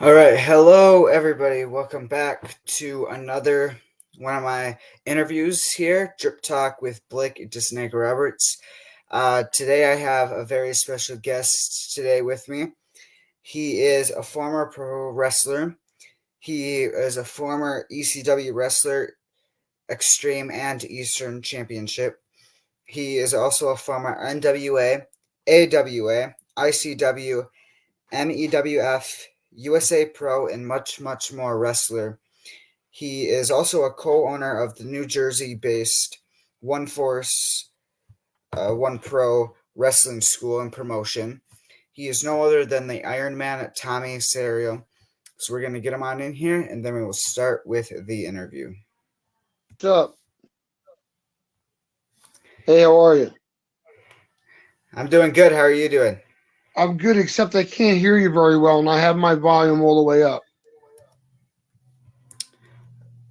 All right, hello everybody. Welcome back to another one of my interviews here, Drip Talk with Blake Disney Roberts. Today I have a very special guest today with me. He is a former pro wrestler. He is a former ECW wrestler, Extreme and Eastern Championship. He is also a former NWA, AWA, ICW, MEWF, USA Pro, and much, much more wrestler. He is also a co-owner of the New Jersey-based One Force, One Pro Wrestling School and Promotion. He is no other than the Ironman Tommy Serio. So we're going to get him on in here, and then we will start with the interview. What's up? Hey, how are you? I'm doing good. How are you doing? I'm good, except I can't hear you very well, and I have my volume all the way up.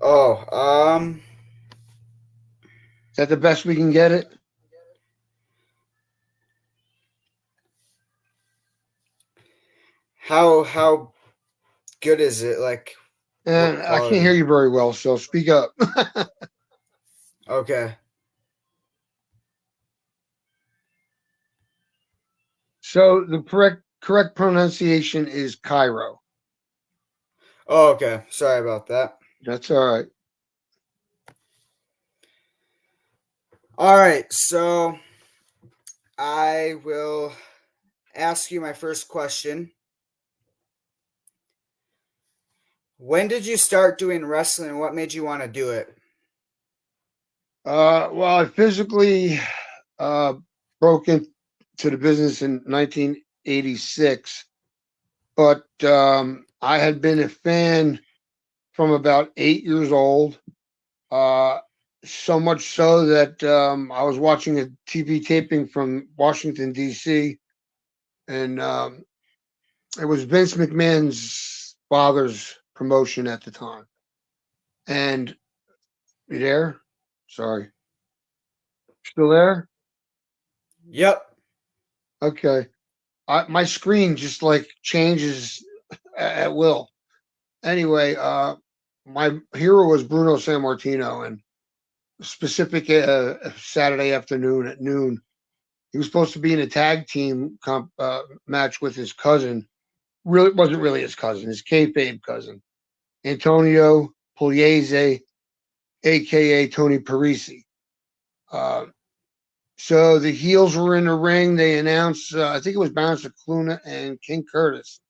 Oh, Is that the best we can get it? how good is it? Like, what And I can't hear quality? you very well, so speak up. Okay. So the correct pronunciation is Cairo. Oh, okay. Sorry about that. That's all right. All right, so I will ask you my first question. When did you start doing wrestling and what made you want to do it? Well, I physically uh, broke into the business in 1986, but I had been a fan from about 8 years old. Uh, so much so that I was watching a TV taping from Washington D.C. and it was Vince McMahon's father's promotion at the time. And you there? Sorry, still there? Yep. Okay. My screen just like changes at will. Anyway, my hero was Bruno Sammartino, and specific Saturday afternoon at noon. He was supposed to be in a tag team match with his cousin. Really wasn't really his cousin, his kayfabe cousin, Antonio Pugliese, aka Tony Parisi. Uh, so the heels were in the ring. They announced, I think it was Baron Cluna and King Curtis.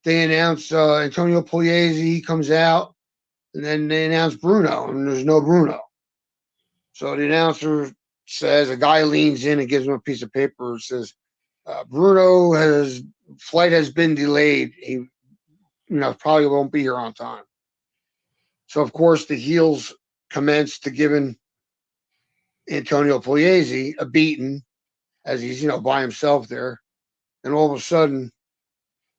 They announced Antonio Pugliese. He comes out, and then they announced Bruno, and there's no Bruno. So the announcer says, a guy leans in and gives him a piece of paper and says, Bruno has flight has been delayed. He, probably won't be here on time. So of course the heels commenced to giving Antonio Pugliese a beating as he's by himself there, and all of a sudden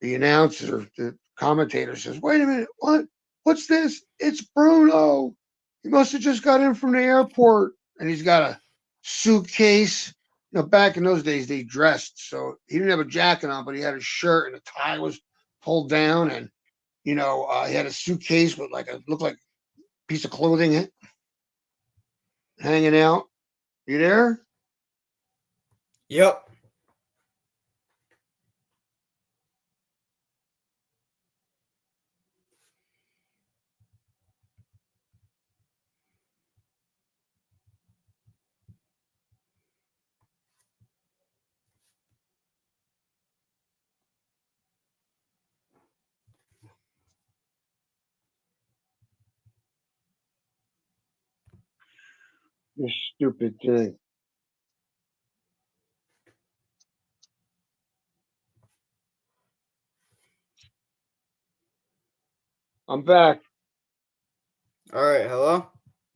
the announcer, the commentator says, "Wait a minute, what? What's this? It's Bruno. He must have just got in from the airport, and he's got a suitcase." Back in those days they dressed, so he didn't have a jacket on, but he had a shirt and the tie was pulled down, and he had a suitcase with looked like a piece of clothing hanging out. You there? Yep. This stupid thing. I'm back. All right, hello?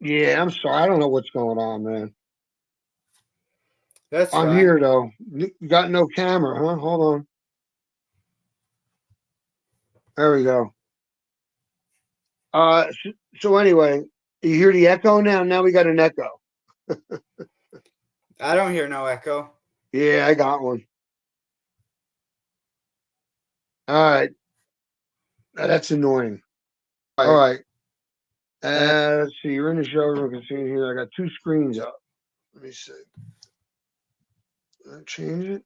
Yeah, I'm sorry. I don't know what's going on, man. That's I'm fine. here though. You got no camera, huh? Hold on. There we go. So anyway, you hear the echo now? Now we got an echo. I don't hear no echo. Yeah, I got one. All right. That's annoying. All Right. right. Let's see. You're in the show. We can see it here. I got two screens up. Let me see. Change it.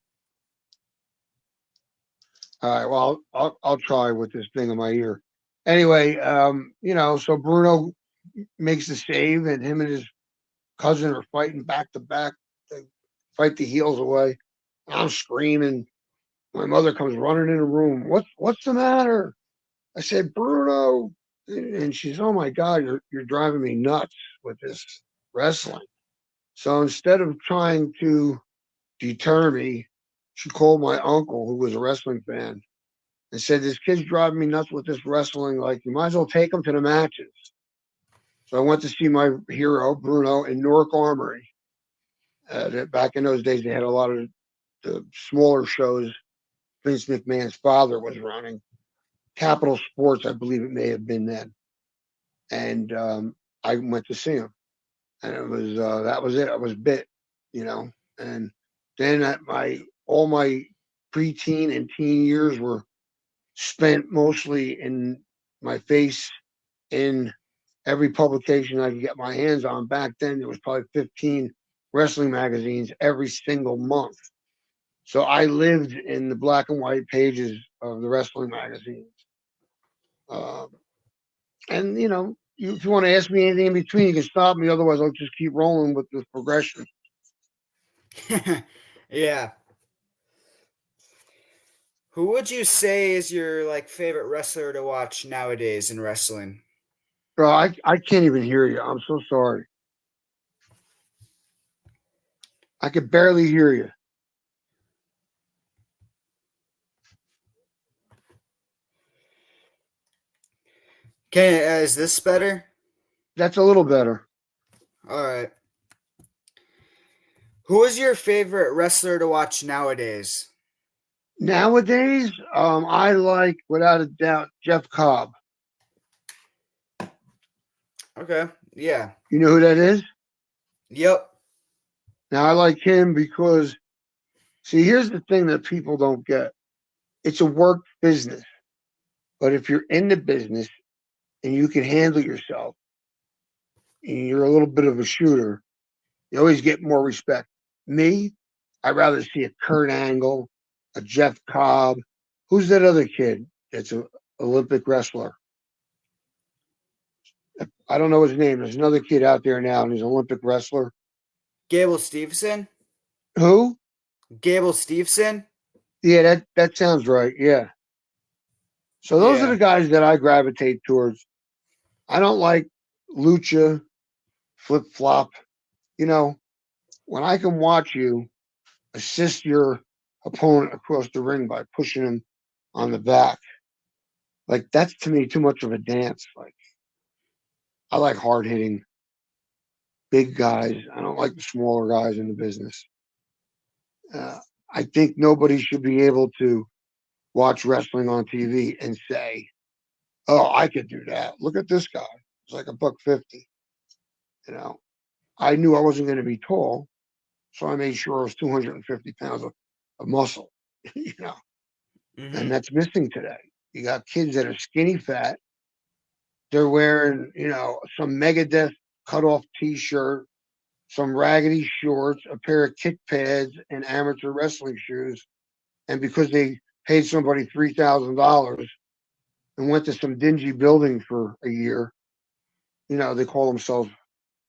All right. Well, I'll try with this thing in my ear. Anyway, so Bruno makes the save, and him and his cousin are fighting back to back. They fight the heels away. I'm screaming. My mother comes running in the room. What's the matter? I said, Bruno, and she's, oh my God, you're driving me nuts with this wrestling. So instead of trying to deter me, she called my uncle, who was a wrestling fan, and said, this kid's driving me nuts with this wrestling. Like, you might as well take him to the matches. So I went to see my hero, Bruno, in Newark Armory. Back in those days, they had a lot of the smaller shows Vince McMahon's father was running. Capital Sports, I believe it may have been then. And I went to see him. And it was that was it. I was bit, you know. And then all my preteen and teen years were spent mostly in my face in every publication I could get my hands on. Back then, there was probably 15 wrestling magazines every single month. So I lived in the black and white pages of the wrestling magazines. Um, and if you want to ask me anything in between, you can stop me. Otherwise, I'll just keep rolling with the progression. Yeah. Who would you say is your like favorite wrestler to watch nowadays in wrestling? Bro, I can't even hear you. I'm so sorry. I could barely hear you. Okay, is this better? That's a little better. All right. Who is your favorite wrestler to watch nowadays? Nowadays, I like, without a doubt, Jeff Cobb. Okay. Yeah. You know who that is? Yep. Now, I like him because, see, here's the thing that people don't get, it's a work business. But if you're in the business and you can handle yourself and you're a little bit of a shooter, you always get more respect. Me, I'd rather see a Kurt Angle, a Jeff Cobb. Who's that other kid that's an Olympic wrestler? I don't know his name. There's another kid out there now, and he's an Olympic wrestler. Gable Steveson? Who? Gable Steveson? Yeah, that sounds right. Yeah. So those are Yeah. the guys that I gravitate towards. I don't like lucha, flip flop. You know, when I can watch you assist your opponent across the ring by pushing him on the back, like that's to me too much of a dance. Like I like hard hitting big guys. I don't like the smaller guys in the business. Uh, I think nobody should be able to watch wrestling on TV and say, "Oh, I could do that. Look at this guy. It's like a buck 50." You know, I knew I wasn't going to be tall, so I made sure I was 250 pounds of muscle. you know, and Mm-hmm. that's missing today. You got kids that are skinny fat. They're wearing, some Megadeth cut off T-shirt, some raggedy shorts, a pair of kick pads, and amateur wrestling shoes. And because they paid somebody $3,000 and went to some dingy building for a year, they call themselves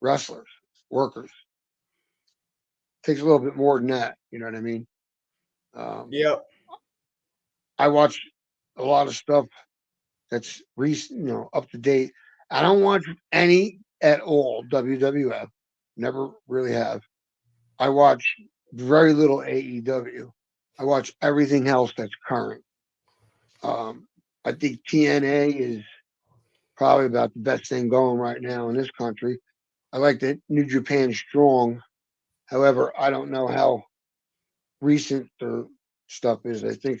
wrestlers, workers. Takes a little bit more than that. You know what I mean? Um, Yep. I watch a lot of stuff that's recent, up to date. I don't watch any at all WWF. Never really have. I watch very little AEW. I watch everything else that's current. Um, I think TNA is probably about the best thing going right now in this country. I like the New Japan Strong. However, I don't know how recent the stuff is. I think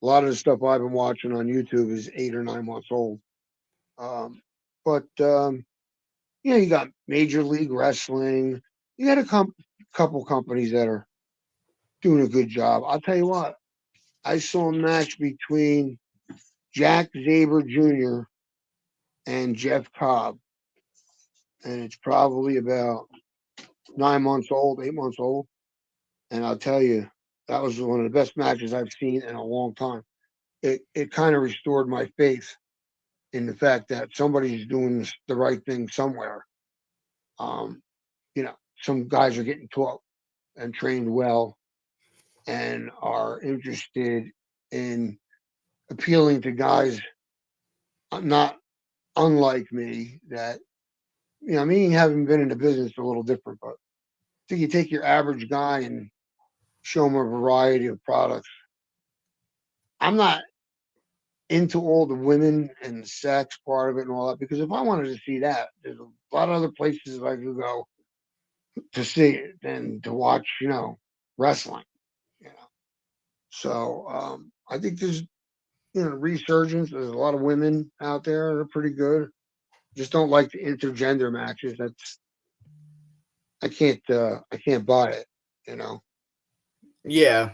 a lot of the stuff I've been watching on YouTube is 8 or 9 months old. Um, but you got Major League Wrestling. You got couple companies that are doing a good job. I'll tell you what. I saw a match between Jack Zaber Jr. and Jeff Cobb, and it's probably about 9 months old, 8 months old. And I'll tell you, that was one of the best matches I've seen in a long time. It kind of restored my faith in the fact that somebody's doing the right thing somewhere. Um, some guys are getting taught and trained well and are interested in appealing to guys not unlike me that, me having been in the business a little different, but so you take your average guy and show him a variety of products. I'm not into all the women and the sex part of it and all that because if I wanted to see that, there's a lot of other places I could go to see it than to watch, wrestling. You know, so I think there's resurgence. There's a lot of women out there that are pretty good. Just don't like the intergender matches. That's I can't buy it. You know. Yeah.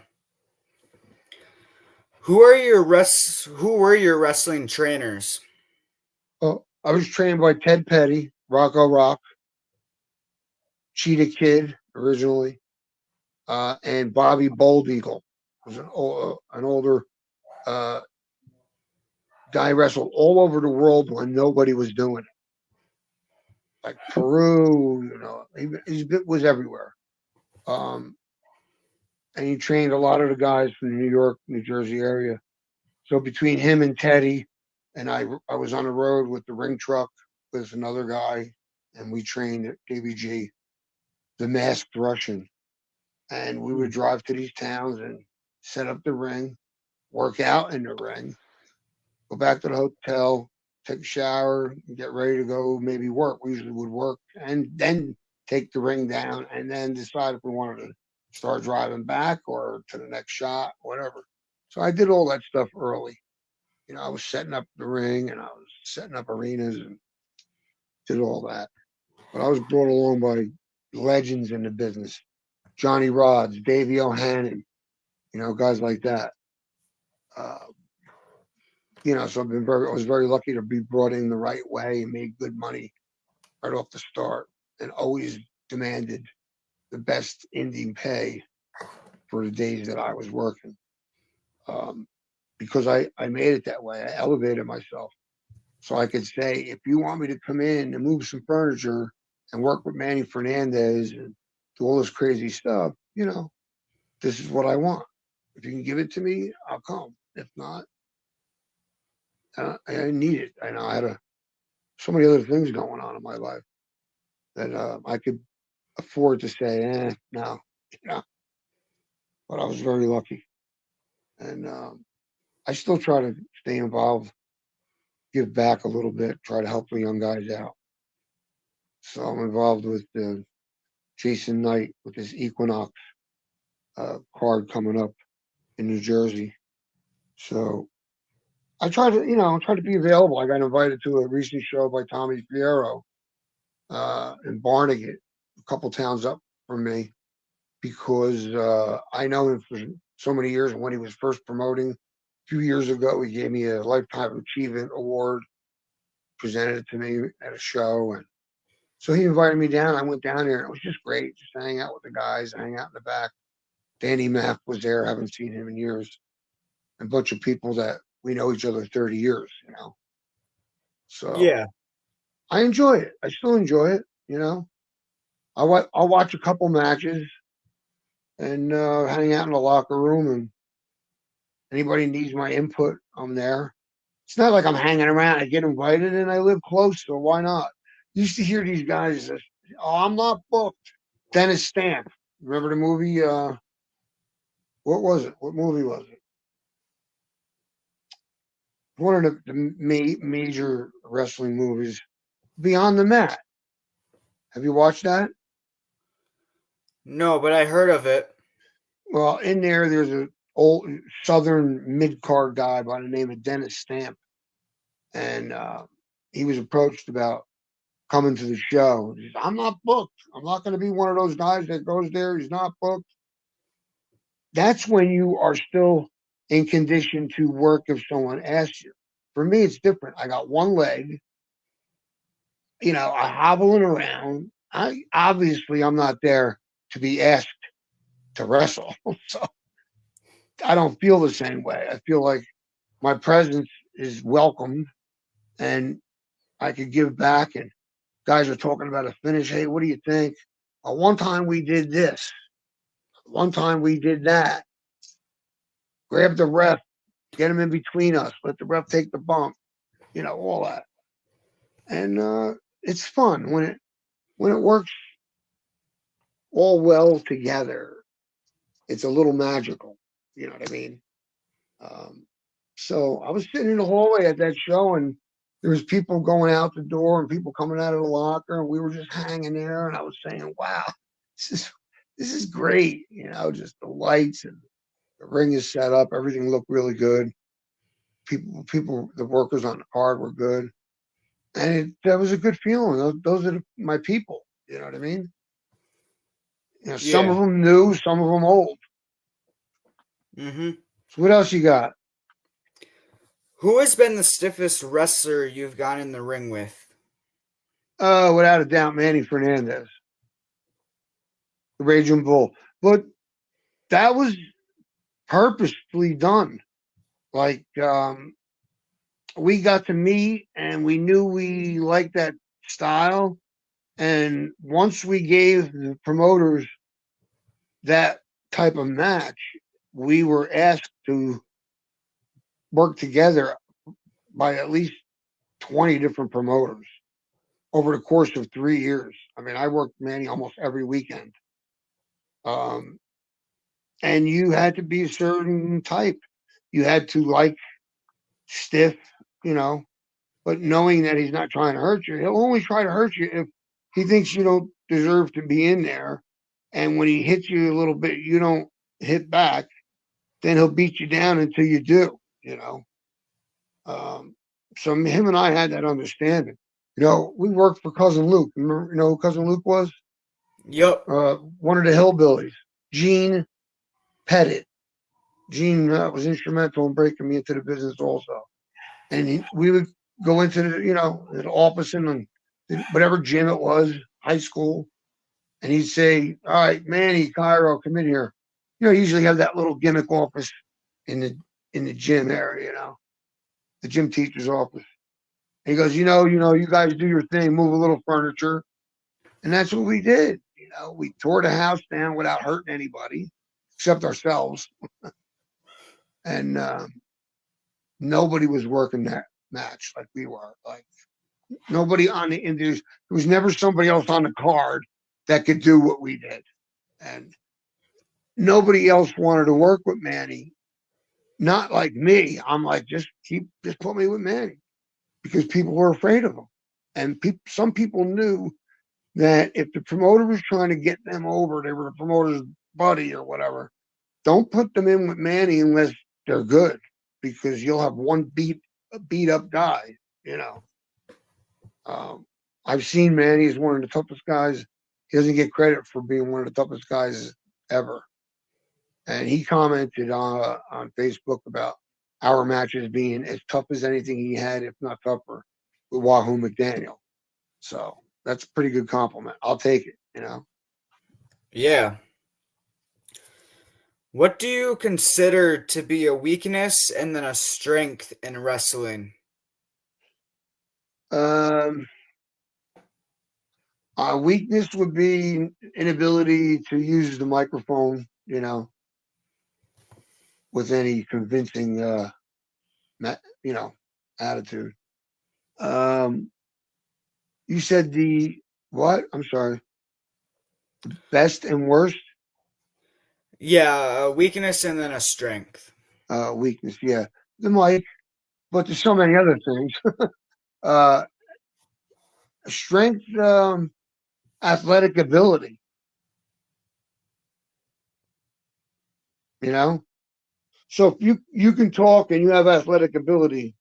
Who were your wrestling trainers? Well, I was trained by Ted Petty, Rocco Rock, Cheetah Kid originally, and Bobby Bold Eagle was an older uh, guy wrestled all over the world when nobody was doing it, like Peru. He was everywhere. Um, and he trained a lot of the guys from the New York, New Jersey area. So between him and Teddy, and I was on the road with the ring truck with another guy, and we trained at KBG, the Masked Russian, and we would drive to these towns and set up the ring, work out in the ring, go back to the hotel, take a shower, get ready to go, maybe work. We usually would work and then take the ring down and then decide if we wanted to start driving back or to the next shot, whatever. So I did all that stuff early. I was setting up the ring and I was setting up arenas and did all that. But I was brought along by legends in the business. Johnny Rods, Davey O'Hannon, guys like that. Uh, so I was very lucky to be brought in the right way and made good money right off the start, and always demanded the best Indian pay for the days that I was working. Um, because I made it that way. I elevated myself. So I could say, if you want me to come in and move some furniture and work with Manny Fernandez and do all this crazy stuff, this is what I want. If you can give it to me, I'll come. If not, I need it. I know I had so many other things going on in my life that I could afford to say, no, you know. But I was very lucky, and I still try to stay involved, give back a little bit, try to help the young guys out. So I'm involved with Jason Knight with his Equinox card coming up in New Jersey. So I try to be available. I got invited to a recent show by Tommy Fierro in Barnegat, a couple towns up from me, because I know him for so many years. And when he was first promoting a few years ago, he gave me a Lifetime Achievement Award, presented it to me at a show. And so he invited me down. I went down there, and it was just great, just hang out with the guys, hang out in the back. Danny Mapp was there. I haven't seen him in years. A bunch of people that we know each other 30 years. So Yeah. I enjoy it. I still enjoy it. I'll watch a couple matches and hang out in the locker room. And anybody needs my input, I'm there. It's not like I'm hanging around. I get invited and I live close, so why not? Used to hear these guys say, "Oh, I'm not booked." Dennis Stamp. Remember the movie? What was it? What movie was it? One of the major wrestling movies, Beyond the Mat. Have you watched that? No, but I heard of it. Well, in there's a old Southern mid card guy by the name of Dennis Stamp, and he was approached about coming to the show. He said, I'm not booked. I'm not going to be one of those guys that goes there. He's not booked. That's when you are still in condition to work if someone asks you. For me, it's different. I got one leg, I'm hobbling around. I'm not there to be asked to wrestle, so I don't feel the same way. I feel like my presence is welcomed, and I could give back. And guys are talking about a finish. Hey, what do you think? One time we did this. One time we did that. Grab the ref, get him in between us, let the ref take the bump. All that, and it's fun when it works all well together. It's a little magical. You know what I mean? Um, so I was sitting in the hallway at that show, and there was people going out the door and people coming out of the locker, and we were just hanging there. And I was saying, "Wow, this is this is great." Just the lights and the ring is set up. Everything looked really good. The workers on the card were good, and that was a good feeling. Those are my people. You know what I mean? Some of Yeah. them new, some of them old. Mm-hmm. So what else you got? Who has been the stiffest wrestler you've gone in the ring with? Without a doubt, Manny Fernandez, the Raging Bull. But that was purposefully done. Like we got to meet, and we knew we liked that style. And once we gave the promoters that type of match, we were asked to work together by at least 20 different promoters over the course of 3 years. I mean, I worked Manny almost every weekend. Um, and you had to be a certain type. You had to like stiff, you know, but knowing that he's not trying to hurt you. He'll only try to hurt you if he thinks you don't deserve to be in there. And when he hits you a little bit, you don't hit back, then he'll beat you down until you do. Um, so him and I had that understanding. We worked for Cousin Luke. Remember, who Cousin Luke was? Yup. One of the hillbillies, Gene Pettit. Gene was instrumental in breaking me into the business also. And we would go into the office in whatever gym it was, high school, and he'd say, "All right, Manny, Cairo, come in here." Usually have that little gimmick office in the gym area, the gym teacher's office. And he goes, you guys do your thing, move a little furniture, and that's what we did. We tore the house down without hurting anybody except ourselves, and nobody was working that match like we were. Like nobody on the Indies. There was never somebody else on the card that could do what we did, and nobody else wanted to work with Manny. Not like me. I'm like, just put me with Manny because people were afraid of him, and some people knew that if the promoter was trying to get them over, they were the promoter's buddy or whatever. Don't put them in with Manny unless they're good, because you'll have one beat up guy. You know, I've seen Manny as one of the toughest guys. He doesn't get credit for being one of the toughest guys ever. And he commented on Facebook about our matches being as tough as anything he had, if not tougher, with Wahoo McDaniel. So that's a pretty good compliment. I'll take it. Yeah. What do you consider to be a weakness and then a strength in wrestling? Um, our weakness would be inability to use the microphone, with any convincing, you know, attitude. Um, you said the what? I'm sorry. Best and worst Yeah, a weakness and then a strength. weakness. Yeah, the mic. But there's so many other things. Uh, strength, athletic ability. You know. So if you can talk and you have athletic ability,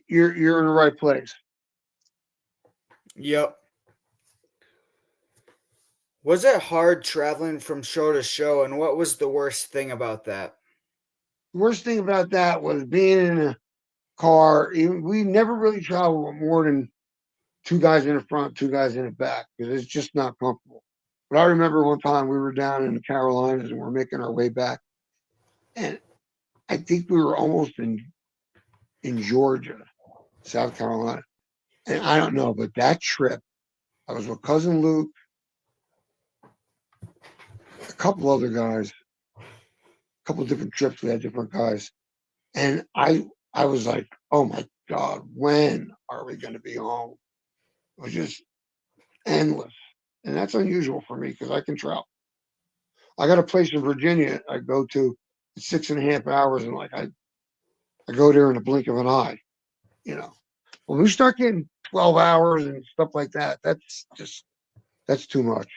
you're in the right place. Yep. Was it hard traveling from show to show, and what was the worst thing about that? The worst thing about that was being in a car. We never really traveled with more than two guys in the front, two guys in the back because it's just not comfortable. But I remember one time we were down in the Carolinas and we're making our way back, and I think we were almost in Georgia, South Carolina, and I don't know, but that trip, I was with cousin Luke, a couple other guys, a couple different trips. We had different guys, and I was like, oh my god, when are we going to be home? It was just endless, and that's unusual for me because I can travel. I got a place in Virginia I go to 6.5 hours, and I go there in a blink of an eye. You know, when we start getting 12 hours and stuff like that, that's too much.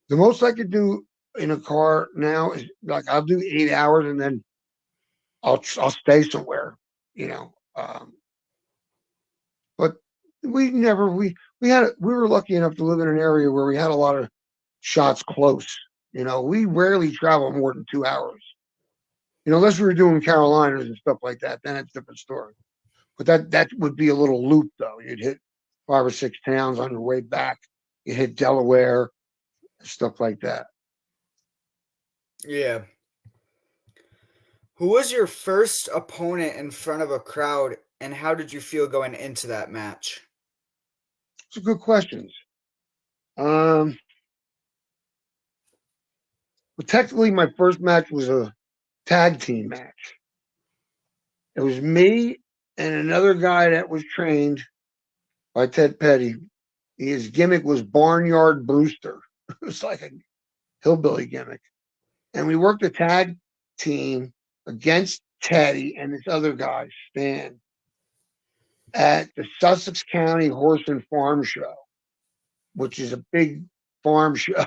The most I could do in a car now is like I'll do 8 hours and then I'll stay somewhere. You know, but we never we were lucky enough to live in an area where we had a lot of shots close. You know, we rarely travel more than 2 hours. You know, unless we were doing Carolinas and stuff like that, then it's a different story. But that would be a little loop though. You'd hit 5 or 6 towns on your way back. You hit Delaware, stuff like that. Yeah. Who was your first opponent in front of a crowd, and how did you feel going into that match? It's a good questions. Um, well, technically, my first match was a tag team match. It was me and another guy that was trained by Ted Petty. His gimmick was Barnyard Brewster. It was like a hillbilly gimmick. And we worked a tag team against Teddy and this other guy, Stan, at the Sussex County Horse and Farm Show, which is a big farm show.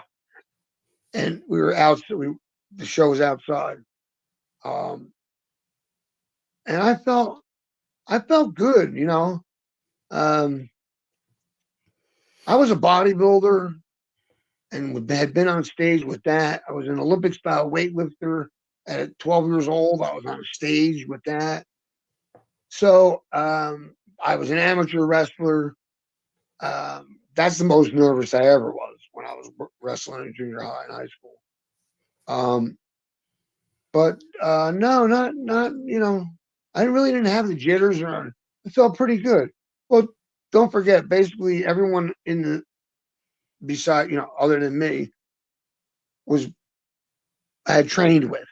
And we were out, the show was outside. Um, and I felt good, you know. Um, I was a bodybuilder and had been on stage with that. I was an Olympic style weightlifter at 12 years old. I was on stage with that. So I was an amateur wrestler. That's the most nervous I ever was when I was wrestling in junior high and high school. Um, but no, not you know, I really didn't have the jitters or I felt pretty good. Well, don't forget, basically everyone in the beside other than me was I had trained with,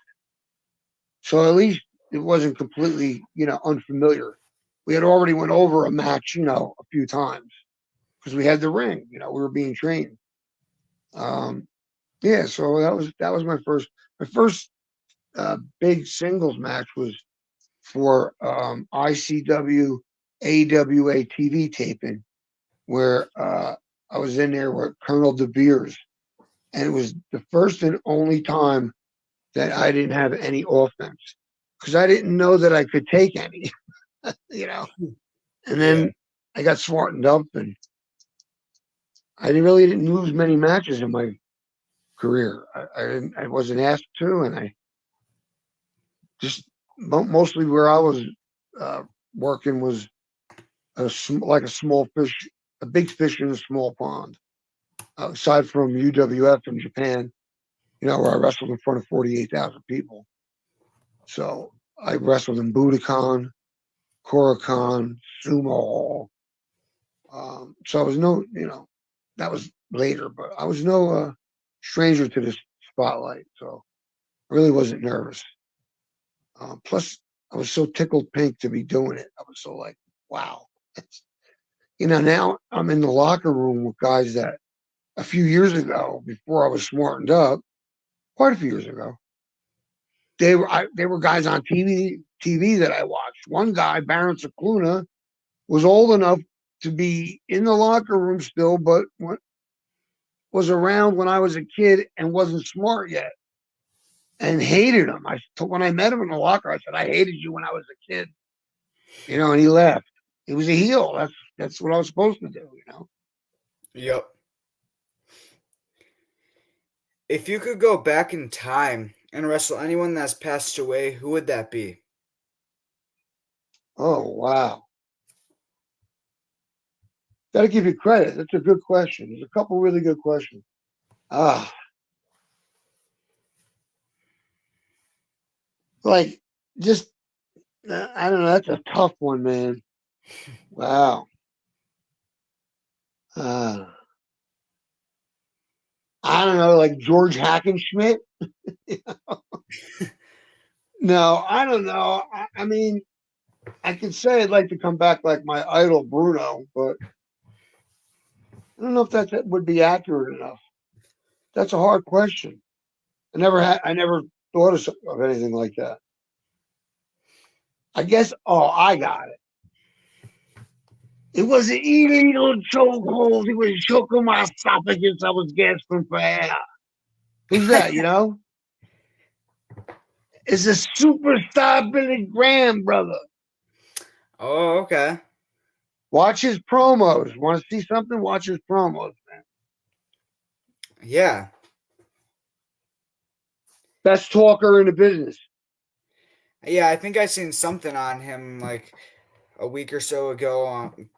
so at least it wasn't completely unfamiliar. We had already went over a match a few times because we had the ring. We were being trained. Um, yeah, so that was my first big singles match was for ICW AWA TV taping where I was in there with Colonel De Beers, and it was the first and only time that I didn't have any offense because I didn't know that I could take any, you know. And Yeah. then I got smartened up, and I really didn't lose many matches in my career. I wasn't asked to, and I just mostly where I was uh, working was like a small fish, a big fish in a small pond. Aside from UWF in Japan, where I wrestled in front of 48,000 people. So I wrestled in Budokan, Korakuen, Sumo Hall. So I was that was later, but I was no stranger to this spotlight. So I really wasn't nervous. Plus, I was so tickled pink to be doing it. I was so like, wow. Now I'm in the locker room with guys that a few years ago, before I was smartened up, quite a few years ago, they were guys on TV that I watched. One guy, Baron Cicluna, was old enough to be in the locker room still, but was around when I was a kid and wasn't smart yet, and hated him. When I met him in the locker, I said, "I hated you when I was a kid," and he laughed. He was a heel. That's what I was supposed to do. Yep. If you could go back in time and wrestle anyone that's passed away, who would that be? Oh, wow. Got to give you credit. That's a good question. There's a couple really good questions. Ah, like just I don't know. That's a tough one, man. Wow. Uh, I don't know, like George Hackenschmidt. No, I don't know. I mean, I could say I'd like to come back like my idol Bruno, but I don't know if that would be accurate enough. That's a hard question. I never thought of anything like that. I guess. Oh, I got it. It was an illegal chokehold. It was choking my esophagus. I was gasping for air. Who's that? You know, it's a superstar Billy Graham, brother. Oh, okay. Watch his promos. Want to see something? Watch his promos, man. Yeah. Best talker in the business. Yeah, I think I seen something on him like a week or so ago on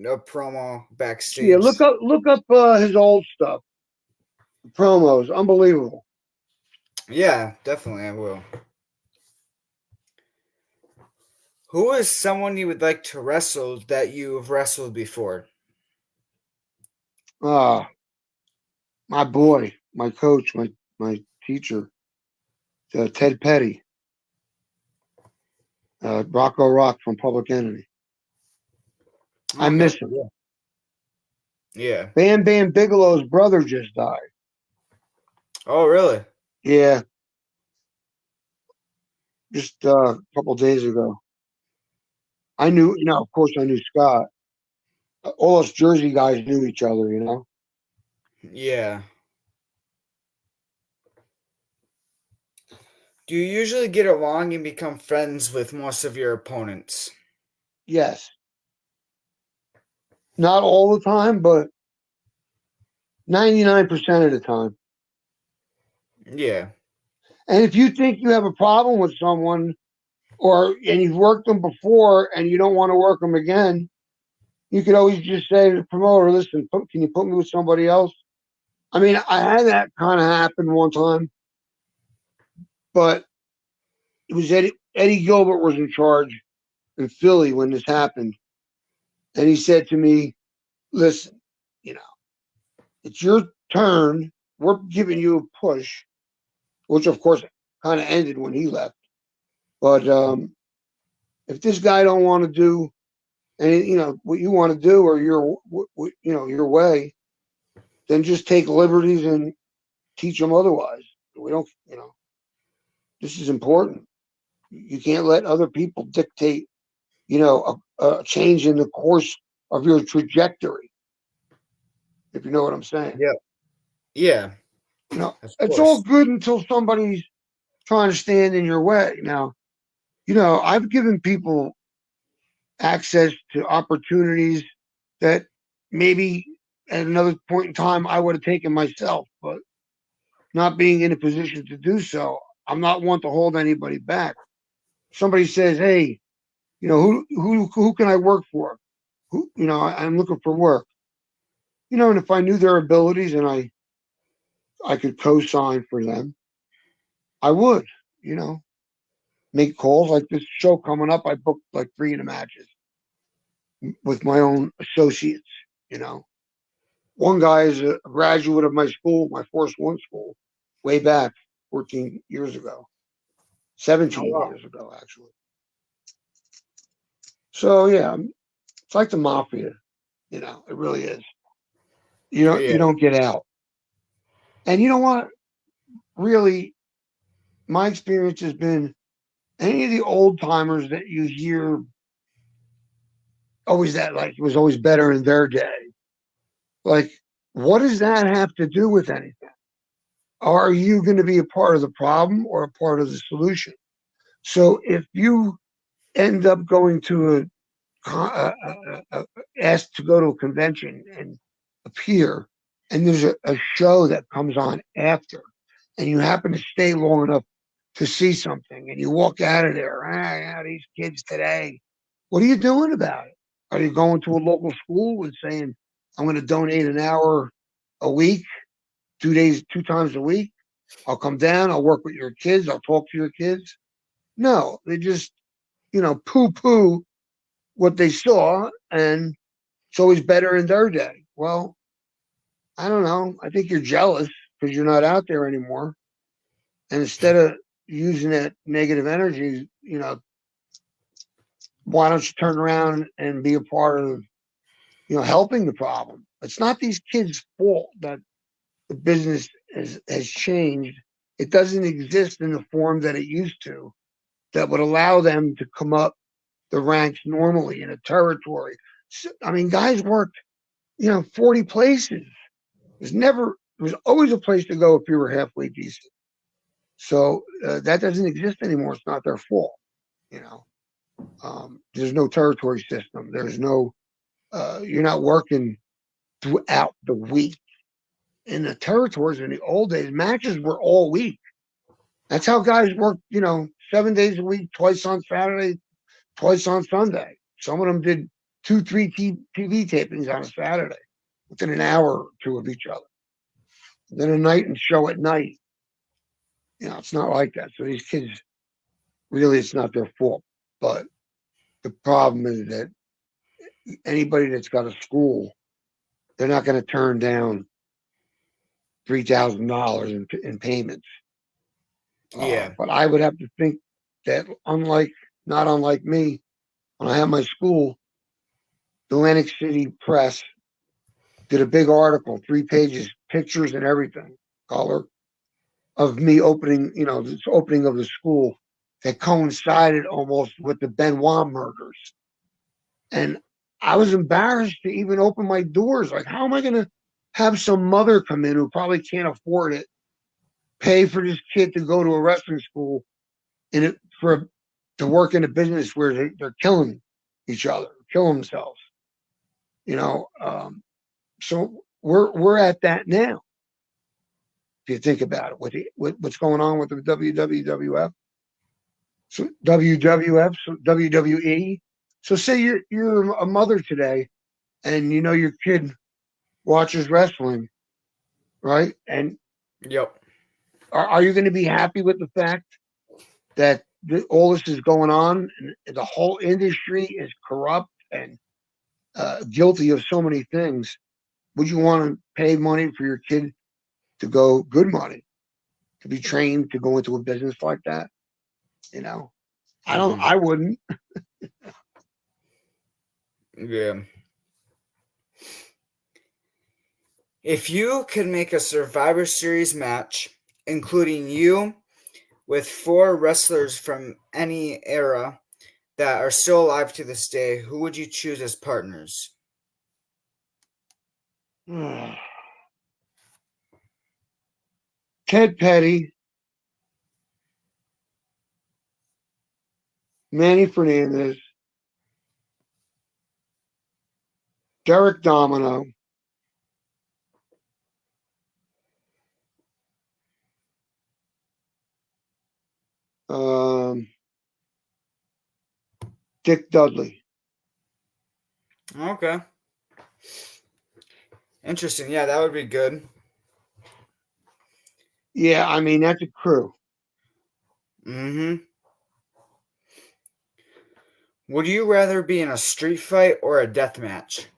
a promo Yeah, backstage. look up his old stuff. The promos, unbelievable. Yeah, definitely I will. Who is someone you would like to wrestle that you've wrestled before? Ah, my boy, my coach, my teacher, Ted Petty, Rocco Rock from Public Enemy. I Okay. miss him. Yeah. Bam Bam Bigelow's brother just died. Oh, really? Yeah, just a couple days ago. I knew, of course, I knew Scott. All us Jersey guys knew each other, you know. Yeah. Do you usually get along and become friends with most of your opponents? Yes, not all the time, but 99% of the time. Yeah. And if you think you have a problem with someone, and you've worked them before and you don't want to work them again, you could always just say to the promoter, "Listen, can you put me with somebody else?" I mean, I had that kind of happen one time, but it was Eddie Gilbert was in charge in Philly when this happened, and he said to me, "Listen, you know, it's your turn. We're giving you a push," which of course kind of ended when he left. But if this guy don't want to do and what you want to do or your way, then just take liberties and teach them otherwise. We don't, this is important. You can't let other people dictate, a change in the course of your trajectory. If you know what I'm saying, Yeah. Yeah. Of it's all course. good until somebody's trying to stand in your way. Now, I've given people access to opportunities that maybe at another point in time I would have taken myself, but not being in a position to do so, I'm not one to hold anybody back. Somebody says, "Hey, who can I work for? I'm looking for work." And if I knew their abilities and I could co-sign for them, I would. You know, make calls like this show coming up. I booked like 3 of the matches with my own associates. You know, one guy is a graduate of my school, my Force One school, way back 14 years ago, Oh, 17 wow. years ago, actually. So yeah, it's like the mafia. It really is. You Yeah. don't get out. And you know what? Really, my experience has been any of the old timers that you hear always that like it was always better in their day. Like, what does that have to do with anything? Are you going to be a part of the problem or a part of the solution? So if you end up going to asked to go to a convention and appear, and there's a show that comes on after, and you happen to stay long enough to see something, and you walk out of there, these kids today, what are you doing about it? Are you going to a local school and saying, I'm going to donate an hour a week, 2 days, 2 times a week? I'll come down, I'll work with your kids, I'll talk to your kids. No, they just, poo poo what they saw, and it's always better in their day. Well, I don't know. I think you're jealous because you're not out there anymore. And instead of using that negative energy, why don't you turn around and be a part of, helping the problem? It's not these kids' fault that the business has changed. It doesn't exist in the form that it used to that would allow them to come up the ranks normally in a territory. I mean, guys worked, 40 places. There was always a place to go if you were halfway decent. So that doesn't exist anymore. It's not their fault. You know, there's no territory system. There's no, you're not working throughout the week. In the territories in the old days, matches were all week. That's how guys worked, 7 days a week, twice on Saturday, twice on Sunday. Some of them did two, three TV tapings on a Saturday within an hour or two of each other. Then a night and show at night. It's not like that. So these kids, really, it's not their fault. But the problem is that anybody that's got a school, they're not going to turn down $3,000 in payments. Yeah. But I would have to think that not unlike me, when I had my school, the Atlantic City Press did a big article, 3 pages, pictures and everything, color, of me opening, this opening of the school that coincided almost with the Benoit murders. And I was embarrassed to even open my doors. Like, how am I going to have some mother come in who probably can't afford it, pay for this kid to go to a wrestling school to work in a business where they're killing each other, killing themselves. So we're at that now. If you think about it, with what's going on with the WWF, so WWF, so WWE. So say you're a mother today, and your kid watches wrestling, right? And Yep. are you going to be happy with the fact that all this is going on, and the whole industry is corrupt and guilty of so many things? Would you want to pay money for your kid to go, good money, to be trained to go into a business like that? I don't. Hmm. I wouldn't. Yeah. If you could make a Survivor Series match, including you with four wrestlers from any era that are still alive to this day, who would you choose as partners? Ted Petty, Manny Fernandez, Derek Domino, um, Dick Dudley. Okay. Interesting. Yeah, that would be good. Yeah, I mean that's a crew. Hmm. Would you rather be in a street fight or a death match?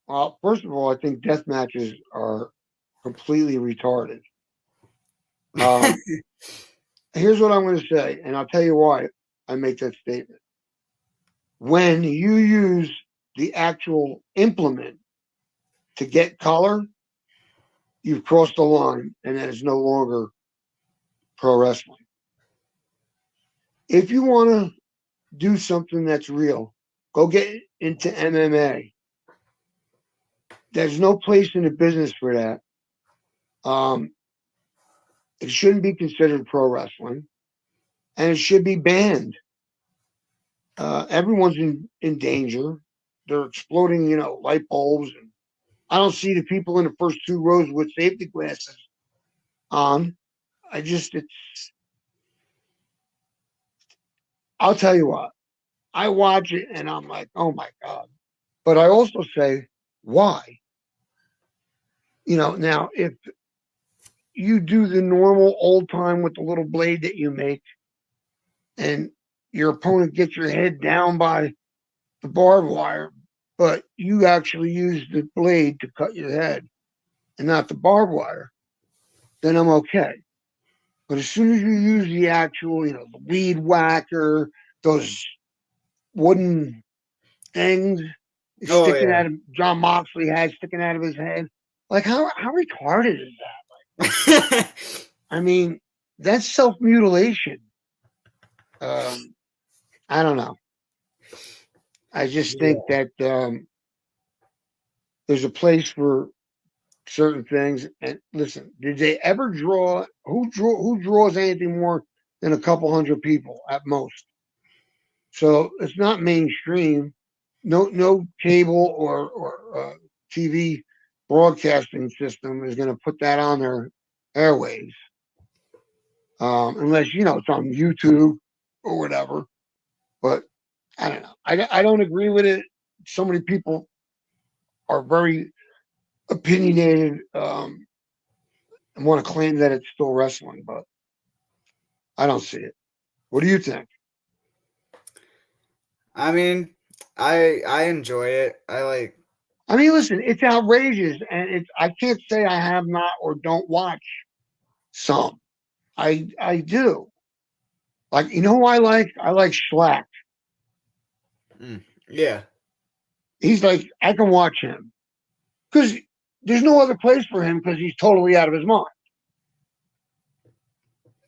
Well, first of all, I think death matches are completely retarded. Um, Here's what I'm going to say, and I'll tell you why I make that statement. When you use the actual implement to get color, you've crossed the line, and that is no longer pro wrestling. If you want to do something that's real, go get into MMA. There's no place in the business for that. Um, it shouldn't be considered pro wrestling, and it should be banned. Everyone's in danger. They're exploding, light bulbs. And I don't see the people in the first 2 rows with safety glasses on. I just, it's, I'll tell you what, I watch it and I'm like, oh my God. But I also say, why? Now if you do the normal old time with the little blade that you make and your opponent gets your head down by the barbed wire, but you actually use the blade to cut your head and not the barbed wire, then I'm okay. But as soon as you use the actual, the weed whacker, those wooden things Oh sticking yeah. out of John Moxley had sticking out of his head, like how retarded is that? I mean, that's self mutilation. Um, I don't know. I just think Yeah. that there's a place for certain things. And listen, did they ever draw? Who draws anything more than a couple hundred people at most? So it's not mainstream. No cable or TV broadcasting system is going to put that on their airwaves, unless it's on YouTube or whatever. But I don't know. I don't agree with it. So many people are very opinionated, and want to claim that it's still wrestling, but I don't see it. What do you think? I mean, I enjoy it. I like. I mean, listen, it's outrageous, and I can't say I have not or don't watch some. I do. Like, who I like? I like Schlack. Yeah. He's like, I can watch him because there's no other place for him because he's totally out of his mind.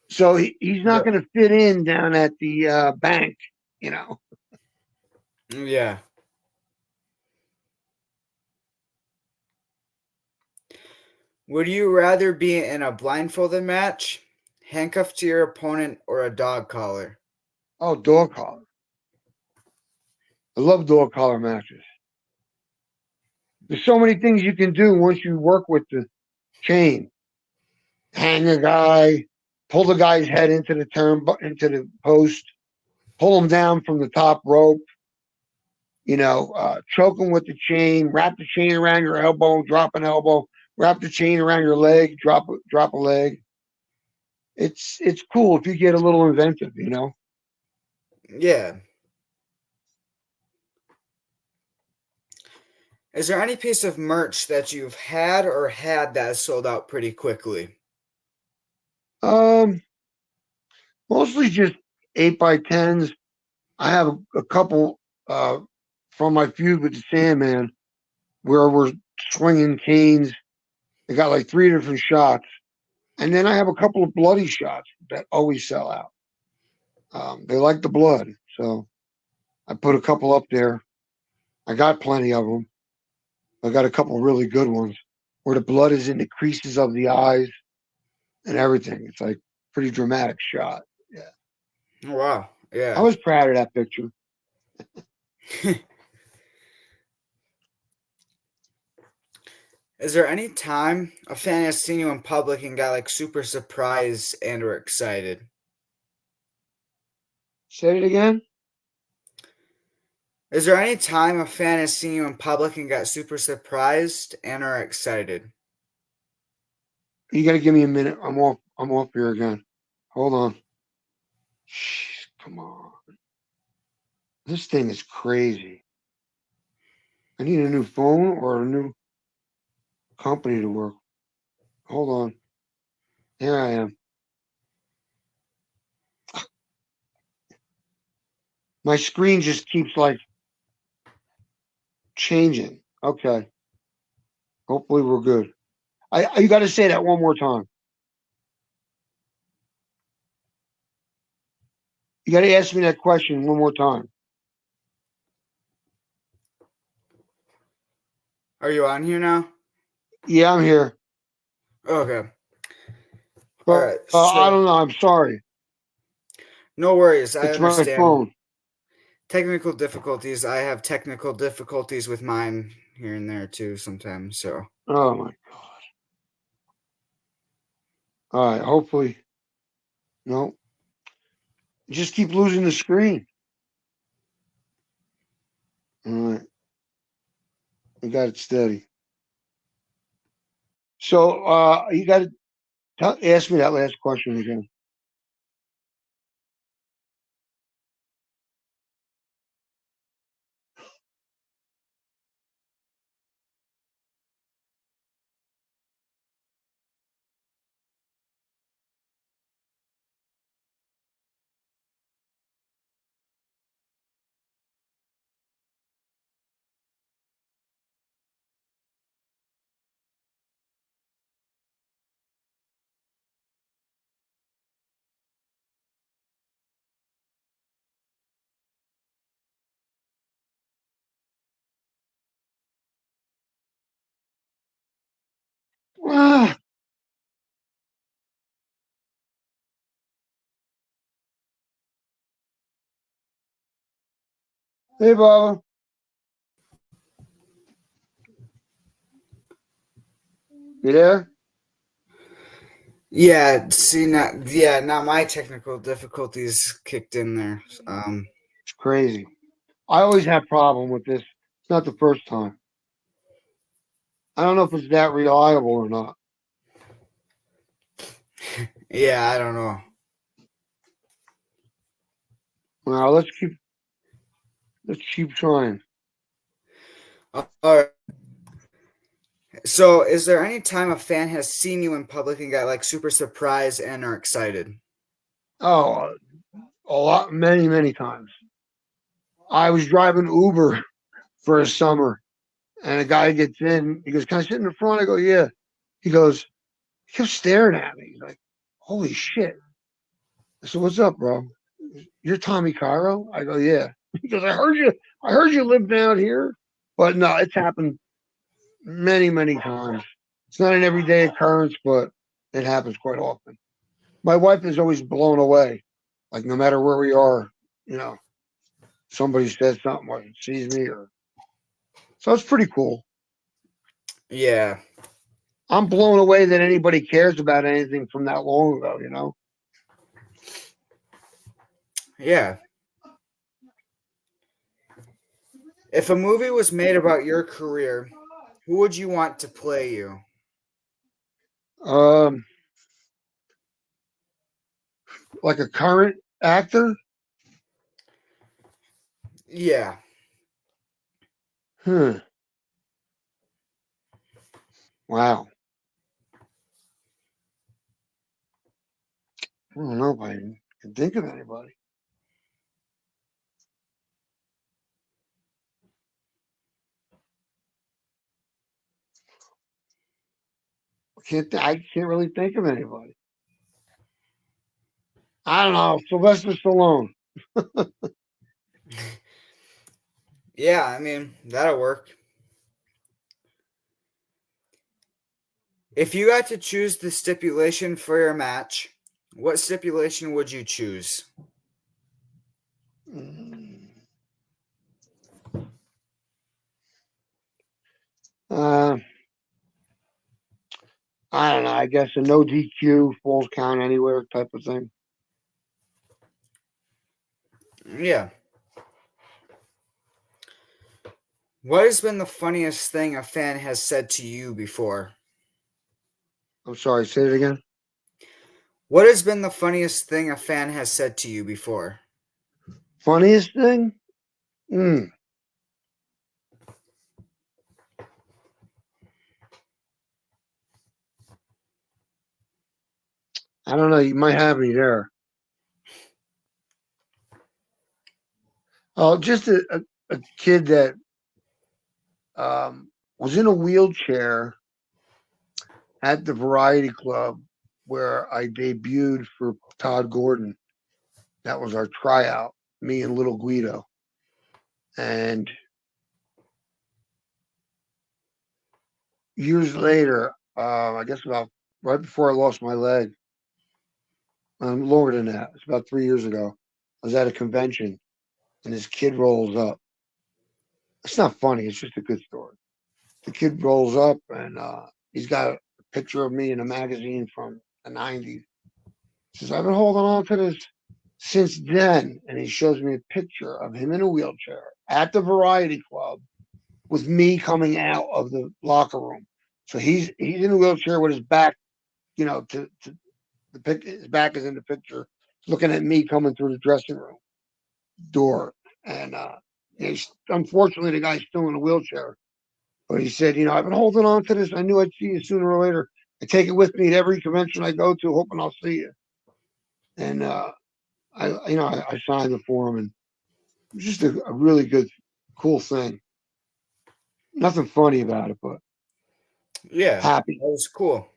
So he's not Yep. going to fit in down at the bank, you know. Yeah. Would you rather be in a blindfolded match, handcuffed to your opponent, or a dog collar? Oh, dog collar. I love dog collar matches. There's so many things you can do once you work with the chain. Hang a guy, pull the guy's head into the post, pull him down from the top rope. Choke him with the chain, wrap the chain around your elbow, drop an elbow, wrap the chain around your leg, drop a leg. It's cool if you get a little inventive. Yeah. Is there any piece of merch that you've had that has sold out pretty quickly? Um, Mostly just 8x10s. I have a couple from my feud with the Sandman where we're swinging canes. They got like three different shots, and then I have a couple of bloody shots that always sell out. They like the blood, so I put a couple up there. I got plenty of them. I got a couple really good ones where the blood is in the creases of the eyes and everything. It's like pretty dramatic shot. Yeah, Oh, wow. I Yeah. was proud of that picture. Is there any time a fan has seen you in public and got like super surprised and or excited? Say it again. Is there any time a fan has seen you in public and got super surprised and or excited? You got to give me a minute. I'm off. I'm off here again. Hold on. Jeez, come on. This thing is crazy. I need a new phone or a new company to work. Hold on. Here I am. My screen just keeps like changing. Okay. Hopefully we're good. You got to say that one more time. You got to ask me that question one more time. Are you on here now? Yeah, I'm here. Okay. All But right. I So don't know. I'm sorry. no worries. I It's my understand. phone. Technical difficulties. I have technical difficulties with mine here and there too sometimes. So Oh my God. All right. Hopefully. No, just keep losing the screen. All right, you got it steady. So you got to ask me that last question again. Ah, hey, Baba, you there? Yeah, see, not my technical difficulties kicked in there. It's crazy. I always have problem with this. It's not the first time. I don't know if it's that reliable or not. Yeah, I don't know. Well, let's keep trying. All right. So, is there any time a fan has seen you in public and got like super surprised and are excited? Oh, a lot, many times. I was driving Uber for a summer, and a guy gets in. He goes, "Can I sit in the front?" I go, "Yeah." He goes, he kept staring at me. He's like, "Holy shit!" I said, "What's up, bro?" "You're Tommy Cairo?" I go, "Yeah." He goes, "I heard you. I heard you live down here." But no, it's happened many times. It's not an everyday occurrence, but it happens quite often. My wife is always blown away. Like no matter where we are, you know, somebody says something or sees me, or so it's pretty cool. Yeah, I'm blown away that anybody cares about anything from that long ago. You know, yeah. If a movie was made about your career, who would you want to play you? um, like a current actor. Yeah, Hmm. Wow. I don't know if I can think of anybody. I can't really think of anybody. I don't know. Sylvester Stallone. yeah. I mean, that'll work. If you got to choose the stipulation for your match, what stipulation would you choose? Mm. Uh, I don't know. I guess a no DQ, falls count anywhere type of thing. Yeah. What has been the funniest thing a fan has said to you before? I'm sorry. Say it again. What has been the funniest thing a fan has said to you before? Funniest thing? Mm, I don't know. You might have me there. Oh, just a kid that was in a wheelchair at the Variety Club where I debuted for Todd Gordon. That was our tryout, me and little Guido. And years later, I guess about right before I lost my leg, longer than that, it's about 3 years ago, I was at a convention and this kid rolls up. It's not funny, it's just a good story. The kid rolls up and he's got a picture of me in a magazine from the 90s. He says, I've been holding on to this since then. And he shows me a picture of him in a wheelchair at the Variety Club with me coming out of the locker room. So he's in a wheelchair with his back, to the his back is in the picture, looking at me coming through the dressing room door. And unfortunately, the guy's still in a wheelchair. But he said, I've been holding on to this. I knew I'd see you sooner or later. I take it with me at every convention I go to, hoping I'll see you. And I signed the form, and it was just a really good, cool thing. Nothing funny about it, but Yeah, happy. that was cool.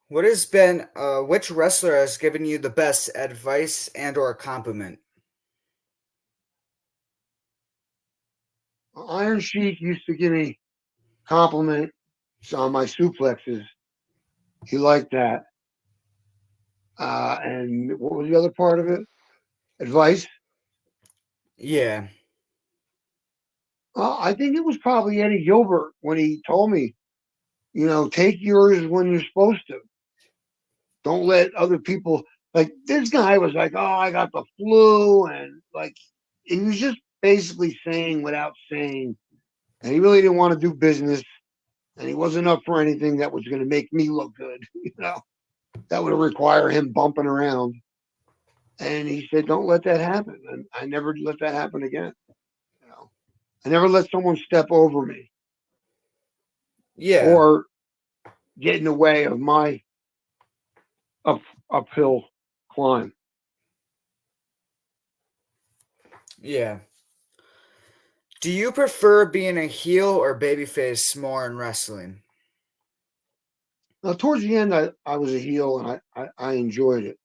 What has been which wrestler has given you the best advice and or compliment? Iron Sheik used to give me compliments on my suplexes. He liked that. And what was the other part of it? Advice. Yeah. I think it was probably Eddie Gilbert when he told me, take yours when you're supposed to. Don't let other people, like this guy was like, oh, I got the flu. And like, he was just basically saying without saying. And he really didn't want to do business. And he wasn't up for anything that was going to make me look good, that would require him bumping around. And he said, don't let that happen. And I never let that happen again. You know, I never let someone step over me Yeah. or get in the way of my up, uphill climb. Yeah. Do you prefer being a heel or babyface more in wrestling? Now, towards the end, I was a heel and I enjoyed it.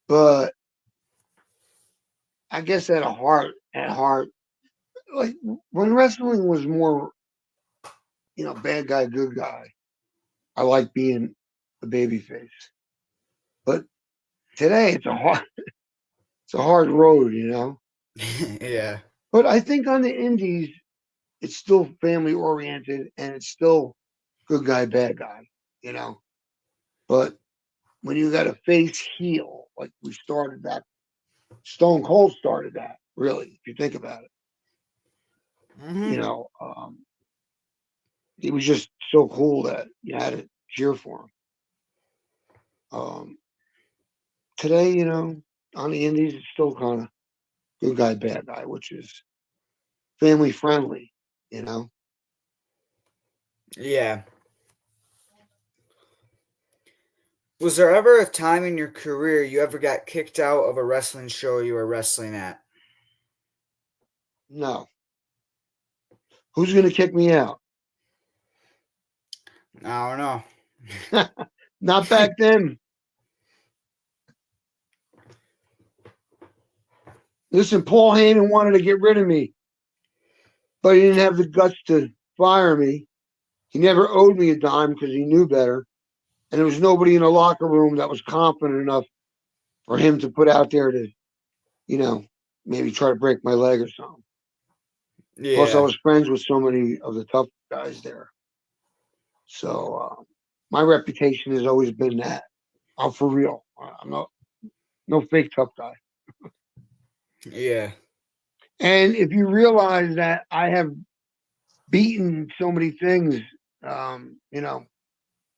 But I guess at heart, like when wrestling was more, bad guy, good guy, I like being a baby face. But today it's a hard road. Yeah. But I think on the indies, it's still family oriented and it's still good guy, bad guy, you know. But when you got a face heel, like we started that, Stone Cold started that, really, if you think about it. Hmm. You know, it was just so cool that you had to cheer for him. Um, Today, on the indies, it's still kind of good guy, bad guy, which is family friendly. Yeah. Was there ever a time in your career you ever got kicked out of a wrestling show you were wrestling at? No. Who's going to kick me out? I don't know. Not back then. Listen, Paul Heyman wanted to get rid of me, but he didn't have the guts to fire me. He never owed me a dime because he knew better. And there was nobody in the locker room that was confident enough for him to put out there to, you know, maybe try to break my leg or something. Plus, I Yeah. was friends with so many of the tough guys there. So my reputation has always been that I'm for real. I'm not no fake tough guy. Yeah. And if you realize that I have beaten so many things, um, you know,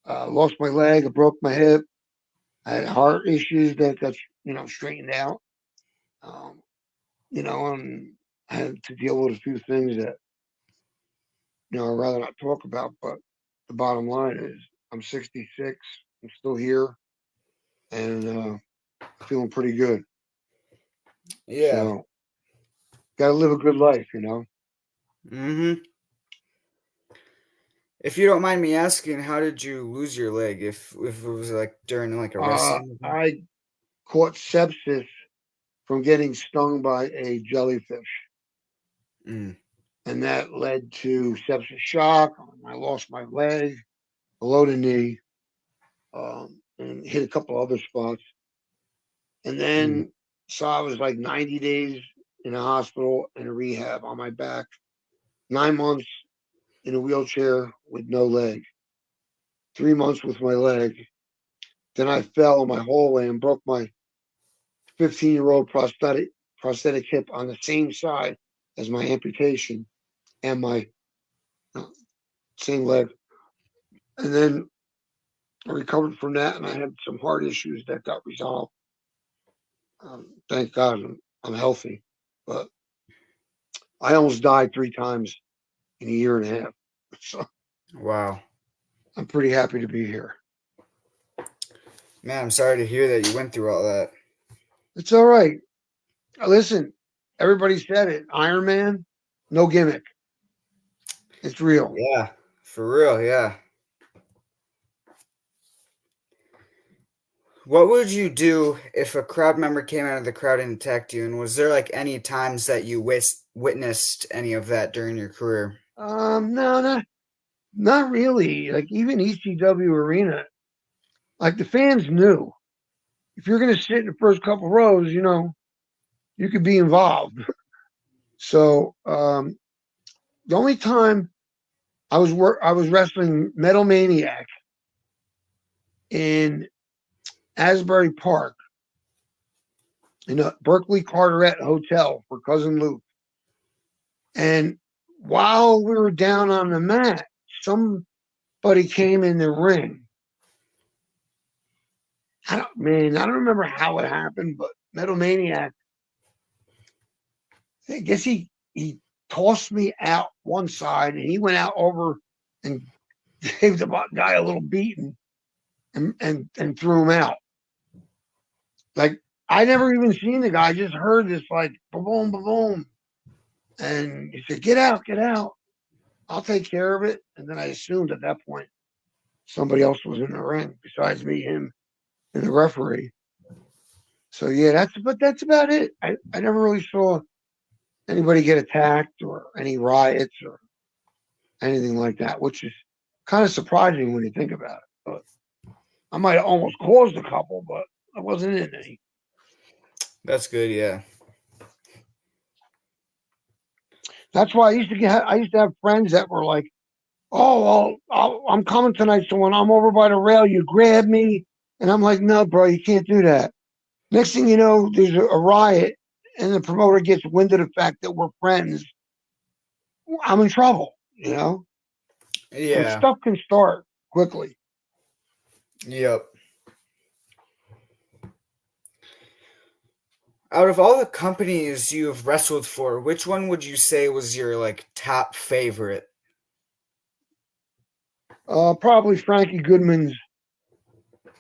lost my leg, I broke my hip, I had heart issues that got straightened out. Um, and I had to deal with a few things that I'd rather not talk about. But the bottom line is, I'm 66. I'm still here and feeling pretty good. Yeah. So got to live a good life. Hmm. If you don't mind me asking, how did you lose your leg? If it was like during like a wrestling event? I caught sepsis from getting stung by a jellyfish, Mm. and that led to sepsis shock. I lost my leg below the knee, and hit a couple other spots. And Mm. then, so I was like 90 days in a hospital and a rehab on my back, 9 months in a wheelchair with no leg. 3 months with my leg. Then I fell on my hallway and broke my 15-year-old prosthetic hip on the same side as my amputation and my uh, same leg. And then I recovered from that, and I had some heart issues that got resolved. Thank God I'm healthy, but I almost died 3 times in a year and a half. So Wow. I'm pretty happy to be here. Man, I'm sorry to hear that you went through all that. It's all right. Listen, everybody said it. Ironman, no gimmick. It's real. Yeah, for real, yeah. What would you do if a crowd member came out of the crowd and attacked you? And was there like any times that you witnessed any of that during your career? No, not really. Like even ECW Arena, like the fans knew if you're going to sit in the first couple rows, you could be involved. So the only time I was wrestling Metal Maniac in Asbury Park in a Berkeley Carteret Hotel for Cousin Luke. And while we were down on the mat, somebody came in the ring. I don't remember how it happened, but Metal Maniac, I guess he tossed me out one side and he went out over and gave the guy a little beating and threw him out. Like I never even seen the guy, I just heard this like boom, boom, and he said, get out. I'll take care of it. And then I assumed at that point somebody else was in the ring besides me, him, and the referee. So yeah, that's about it. I never really saw anybody get attacked or any riots or anything like that, which is kind of surprising when you think about it. But I might have almost caused a couple, but I wasn't in any. That's good, yeah. That's why I used to have friends that were like, "Oh, well, I'm coming tonight, so when I'm over by the rail, you grab me," and I'm like, "No, bro, you can't do that." Next thing you know, there's a riot, and the promoter gets wind of the fact that we're friends. I'm in trouble, So Yeah. stuff can start quickly. Yep. Out of all the companies you've wrestled for, which one would you say was your like top favorite? Probably Frankie Goodman's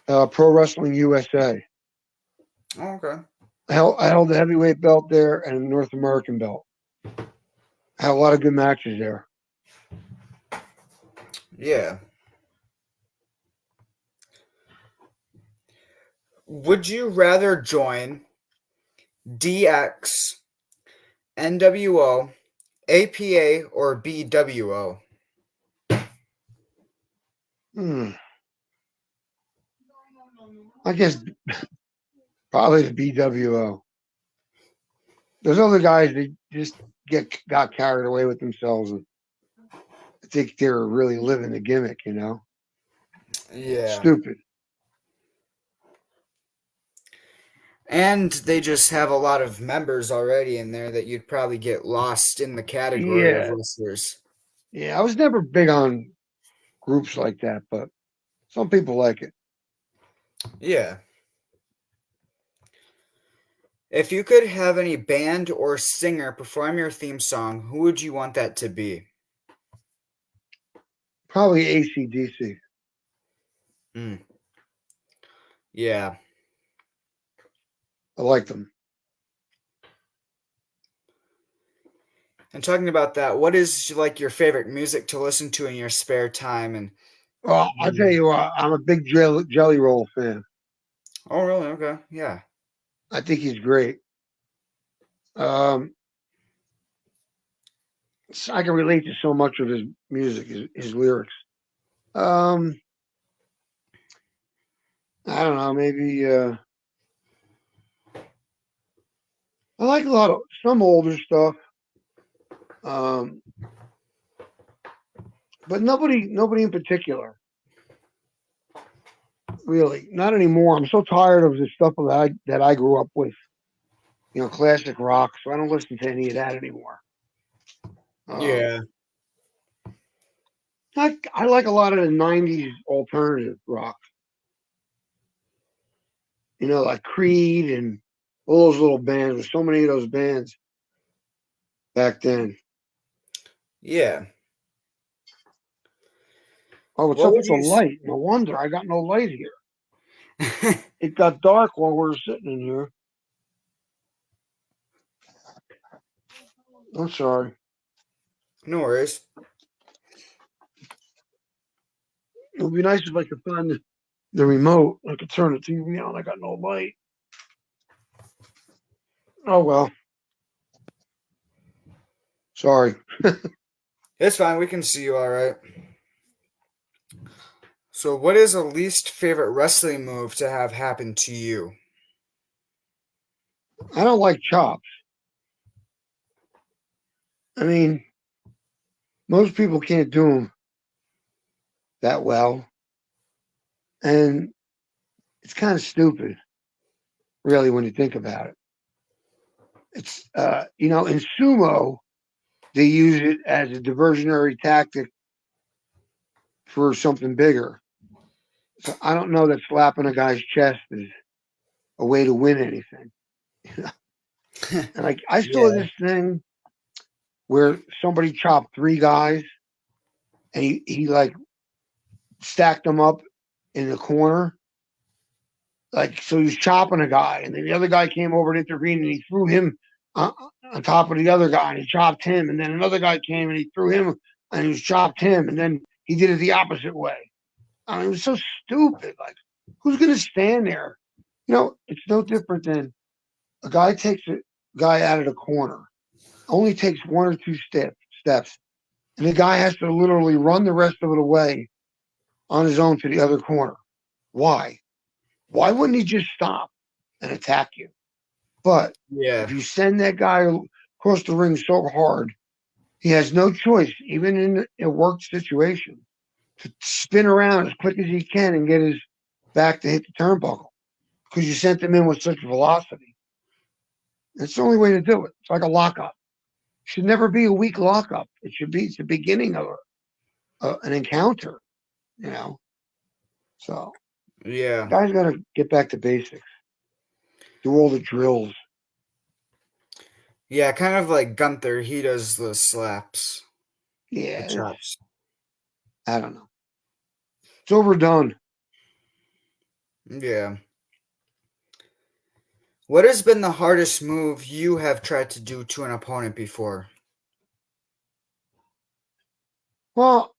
Pro Wrestling USA. Oh, okay. I held the heavyweight belt there and a North American belt. I had a lot of good matches there. Yeah. Would you rather join DX, NWO, APA, or BWO? Hmm. I guess probably the BWO. Those other guys, they just got carried away with themselves, and I think they're really living the gimmick. Yeah. Stupid. And they just have a lot of members already in there that you'd probably get lost in the category of Yeah, wrestlers. yeah. I was never big on groups like that, but some people like it. Yeah. If you could have any band or singer perform your theme song, who would you want that to be? Probably ACDC. Mm, yeah. I like them. And talking about that, what is like your favorite music to listen to in your spare time? And Well, I'll tell you what, I'm a big Jelly Roll fan. oh, really? Okay, yeah, I think he's great. Um, I can relate to so much of his music, his lyrics. Um, I don't know, maybe I like a lot of some older stuff, um, but nobody in particular. really, not anymore. I'm so tired of the stuff that I grew up with. Classic rock. So I don't listen to any of that anymore. Um, Yeah. I like a lot of the '90s alternative rock. Like Creed and all those little bands. There's so many of those bands back then. Yeah. Oh, what's What up would with the you light? No wonder I got no light here. s- It got dark while we were sitting in here. I'm sorry. No worries. It would be nice if I could find the remote. I could turn the TV on. I got no light. Oh well. Sorry. It's fine. We can see you all right. So, what is a least favorite wrestling move to have happen to you? I don't like chops. I mean, most people can't do them that well, and it's kind of stupid, really, when you think about it. It's in sumo they use it as a diversionary tactic for something bigger. So I don't know that slapping a guy's chest is a way to win anything. And like I saw Yeah. this thing where somebody chopped three guys and he like stacked them up in the corner. Like so, he was chopping a guy, and then the other guy came over and intervened, and he threw him uh, on top of the other guy, and he chopped him. And then another guy came and he threw him, and he chopped him, and then he did it the opposite way. I mean, it was so stupid. Like, who's going to stand there? It's no different than a guy takes a guy out of the corner, only takes one or two steps, and the guy has to literally run the rest of it away on his own to the other corner. Why? Why wouldn't he just stop and attack you? But if Yeah. you send that guy across the ring so hard, he has no choice, even in a worked situation, to spin around as quick as he can and get his back to hit the turnbuckle because you sent him in with such velocity. It's the only way to do it. It's like a lockup. It should never be a weak lockup. It's the beginning of an encounter, you know. So Yeah. guys got to get back to basics. Do all the drills. Yeah, kind of like Gunther. He does the slaps, the Yeah, chops. I don't know. It's overdone. Yeah. What has been the hardest move you have tried to do to an opponent before? Well,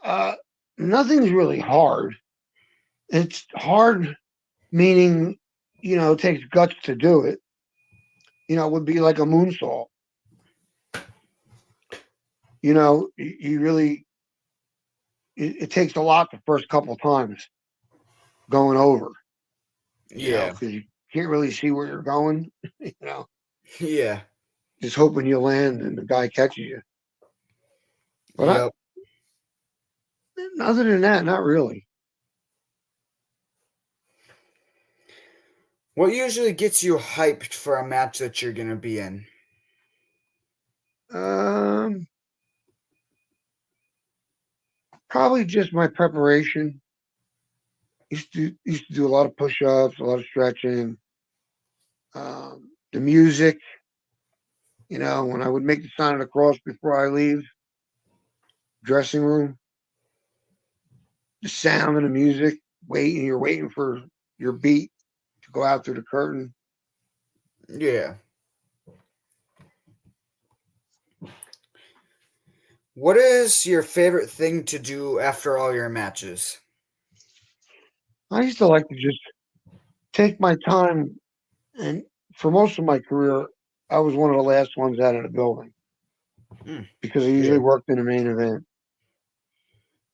uh, nothing's really hard. It's hard, meaning, it takes guts to do it. It would be like a moonsault. You really, it takes a lot the first couple times going over, Yeah. because you can't really see where you're going, you know, Yeah. just hoping you land and the guy catches you. But Yep. other than that, not really. What usually gets you hyped for a match that you're gonna be in? Um, Probably just my preparation. Used to do a lot of push-ups, a lot of stretching. The music, when I would make the sign of the cross before I leave dressing room, the sound of the music, you're waiting for your beat to go out through the curtain. Yeah. What is your favorite thing to do after all your matches? I used to like to just take my time, and for most of my career, I was one of the last ones out of the building Mm, because I yeah. usually worked in the main event,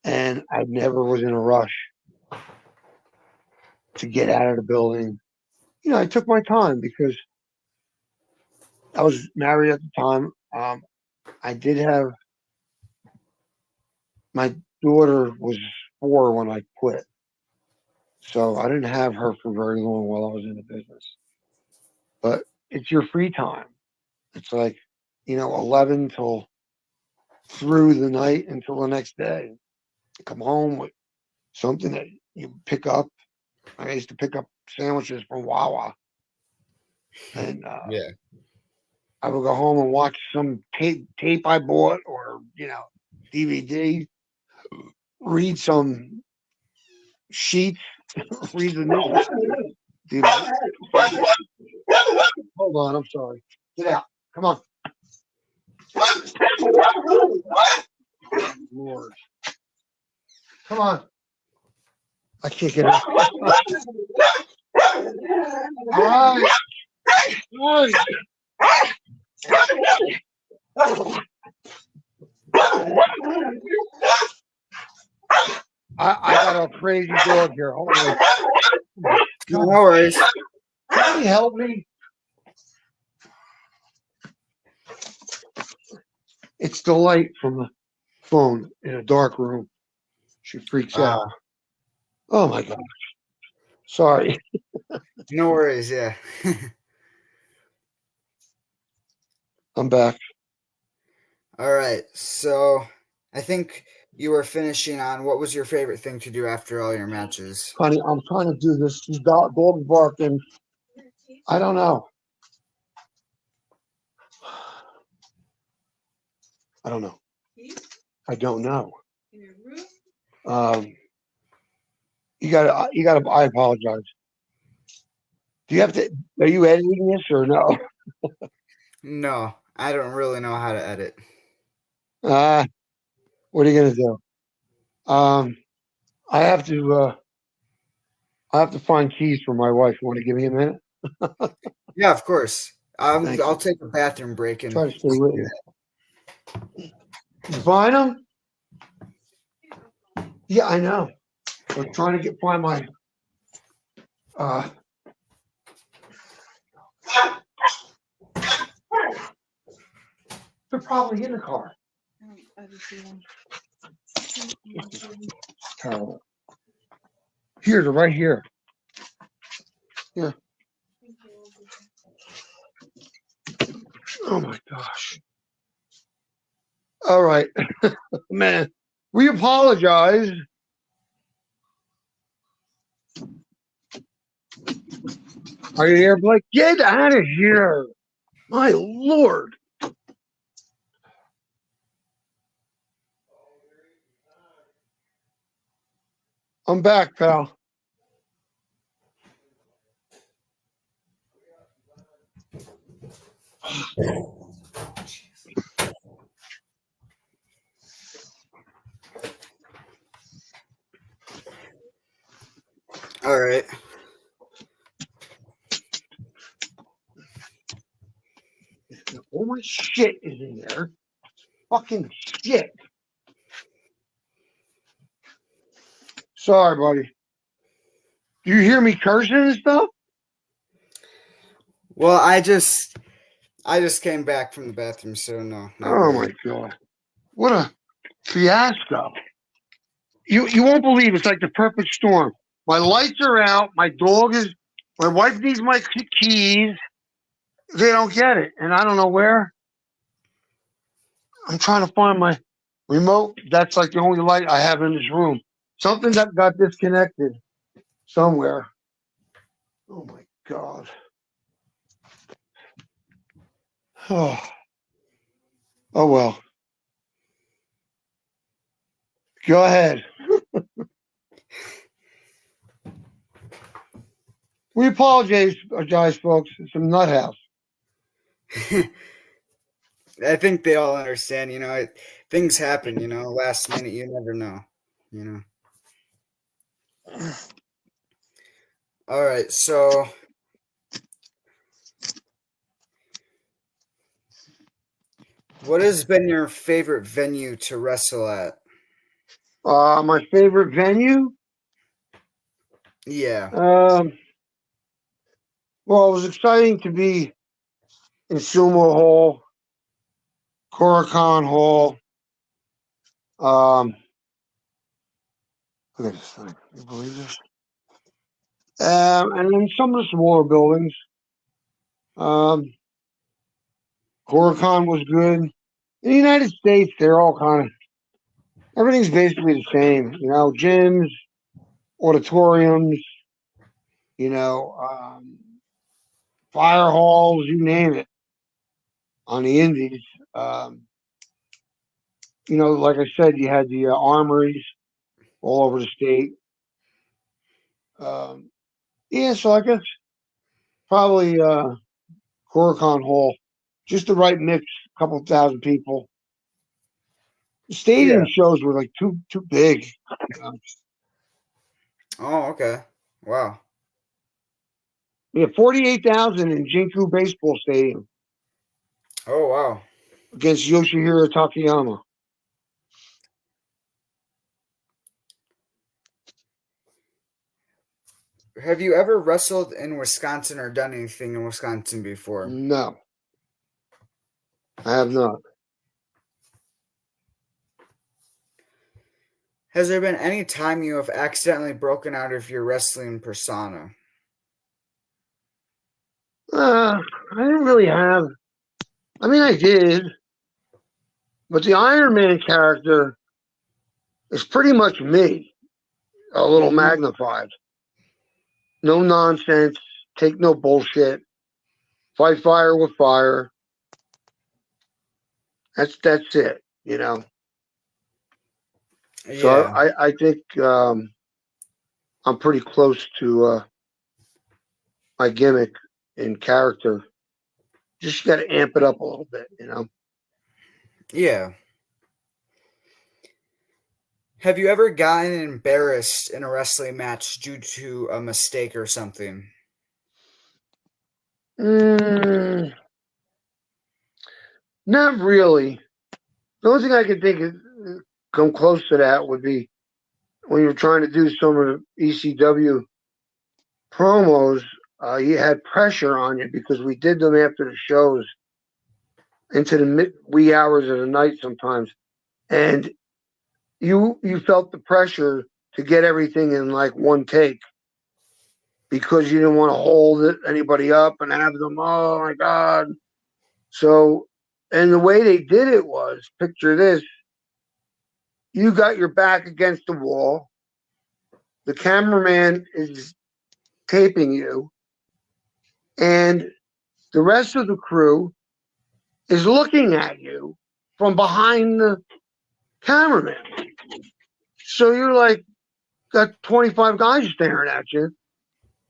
and I never was in a rush to get out of the building. I took my time because I was married at the time. I did have my daughter was 4 when I quit, So I didn't have her for very long while I was in the business. But it's your free time. It's like, 11 till through the night until the next day. Come home with something that you pick up. I used to pick up sandwiches from Wawa, and Yeah. I would go home and watch some tape I bought, or DVD. Read some sheets. Read the news. Hold on, I'm sorry. Get out. Come on. Lord. Come on. I can't get out. All right. All right. I got a crazy dog here. Hold on. No worries. Can you help me? It's the light from the phone in a dark room. She freaks out. Uh, Oh my God. Sorry. no worries. Yeah. I'm back. All right. So I think you were finishing on what was your favorite thing to do after all your matches? Honey, I'm trying to do this. She's dog barking. I don't know. I don't know. I don't know. Um, you gotta, I apologize. Do you have to, are you editing this or no? No, I don't really know how to edit. Uh, what are you gonna do? Um, I have to, I have to find keys for my wife. You want to give me a minute? Yeah, of course. Thank I'll you. take a bathroom break and Try to stay with you. You find them? Yeah, I know. I'm trying to find my, uh, they're probably in the car. Terrible. Here, they're right here. Here. Oh my gosh. All right. Man, we apologize. Are you here, Blake? Get out of here. My Lord. I'm back, pal. all right. All my shit is in there. Fucking shit. Sorry, buddy. Do you hear me cursing and stuff? Well, I just came back from the bathroom, so no, not Oh really. my God. What a fiasco. You won't believe it's like the perfect storm. My lights are out. My wife needs my keys. They don't get it. And I don't know where. I'm trying to find my remote. That's like the only light I have in this room. Something that got disconnected somewhere. Oh my God. Oh, oh well. Go ahead. We apologize, folks. It's a nut house. I think they all understand. Things happen. Last minute, you never know. You know. All right. So, what has been your favorite venue to wrestle at? My favorite venue. Yeah. Um, well, it was exciting to be in Sumo Hall, Korakon Hall. Um, look at this thing. You believe this? And then some of the smaller buildings. Um, Horicon was good. In the United States, they're all kind of everything's basically the same. Gyms, auditoriums, you know, fire halls, you name it. On the Indies, um, like I said, you had the armories all over the state. Um, yeah, so I guess probably Horicon Hall, just the right mix, a couple thousand people. The stadium Yeah. shows were like too big. Uh, Oh, okay. Wow. we had 48,000 in Jinku Baseball Stadium Oh, wow. against Yoshihiro Takayama. Have you ever wrestled in Wisconsin or done anything in Wisconsin before? No, I have not. Has there been any time you have accidentally broken out of your wrestling persona? I didn't really have. I mean, I did, but the Ironman character is pretty much me, a little Hmm. magnified. No nonsense. Take no bullshit. Fight fire with fire. That's it. So Yeah. I think I'm pretty close to my gimmick and character. Just got to amp it up a little bit. Yeah. Have you ever gotten embarrassed in a wrestling match due to a mistake or something? Mm, not really. The only thing I can think of come close to that would be when you're trying to do some of the ECW promos. You had pressure on you because we did them after the shows into the wee hours of the night sometimes, and you felt the pressure to get everything in like one take because you didn't want to hold anybody up and have them, oh my god. So, and the way they did it was, picture this: you got your back against the wall, the cameraman is taping you, and the rest of the crew is looking at you from behind the cameraman. So you're like, got 25 guys staring at you,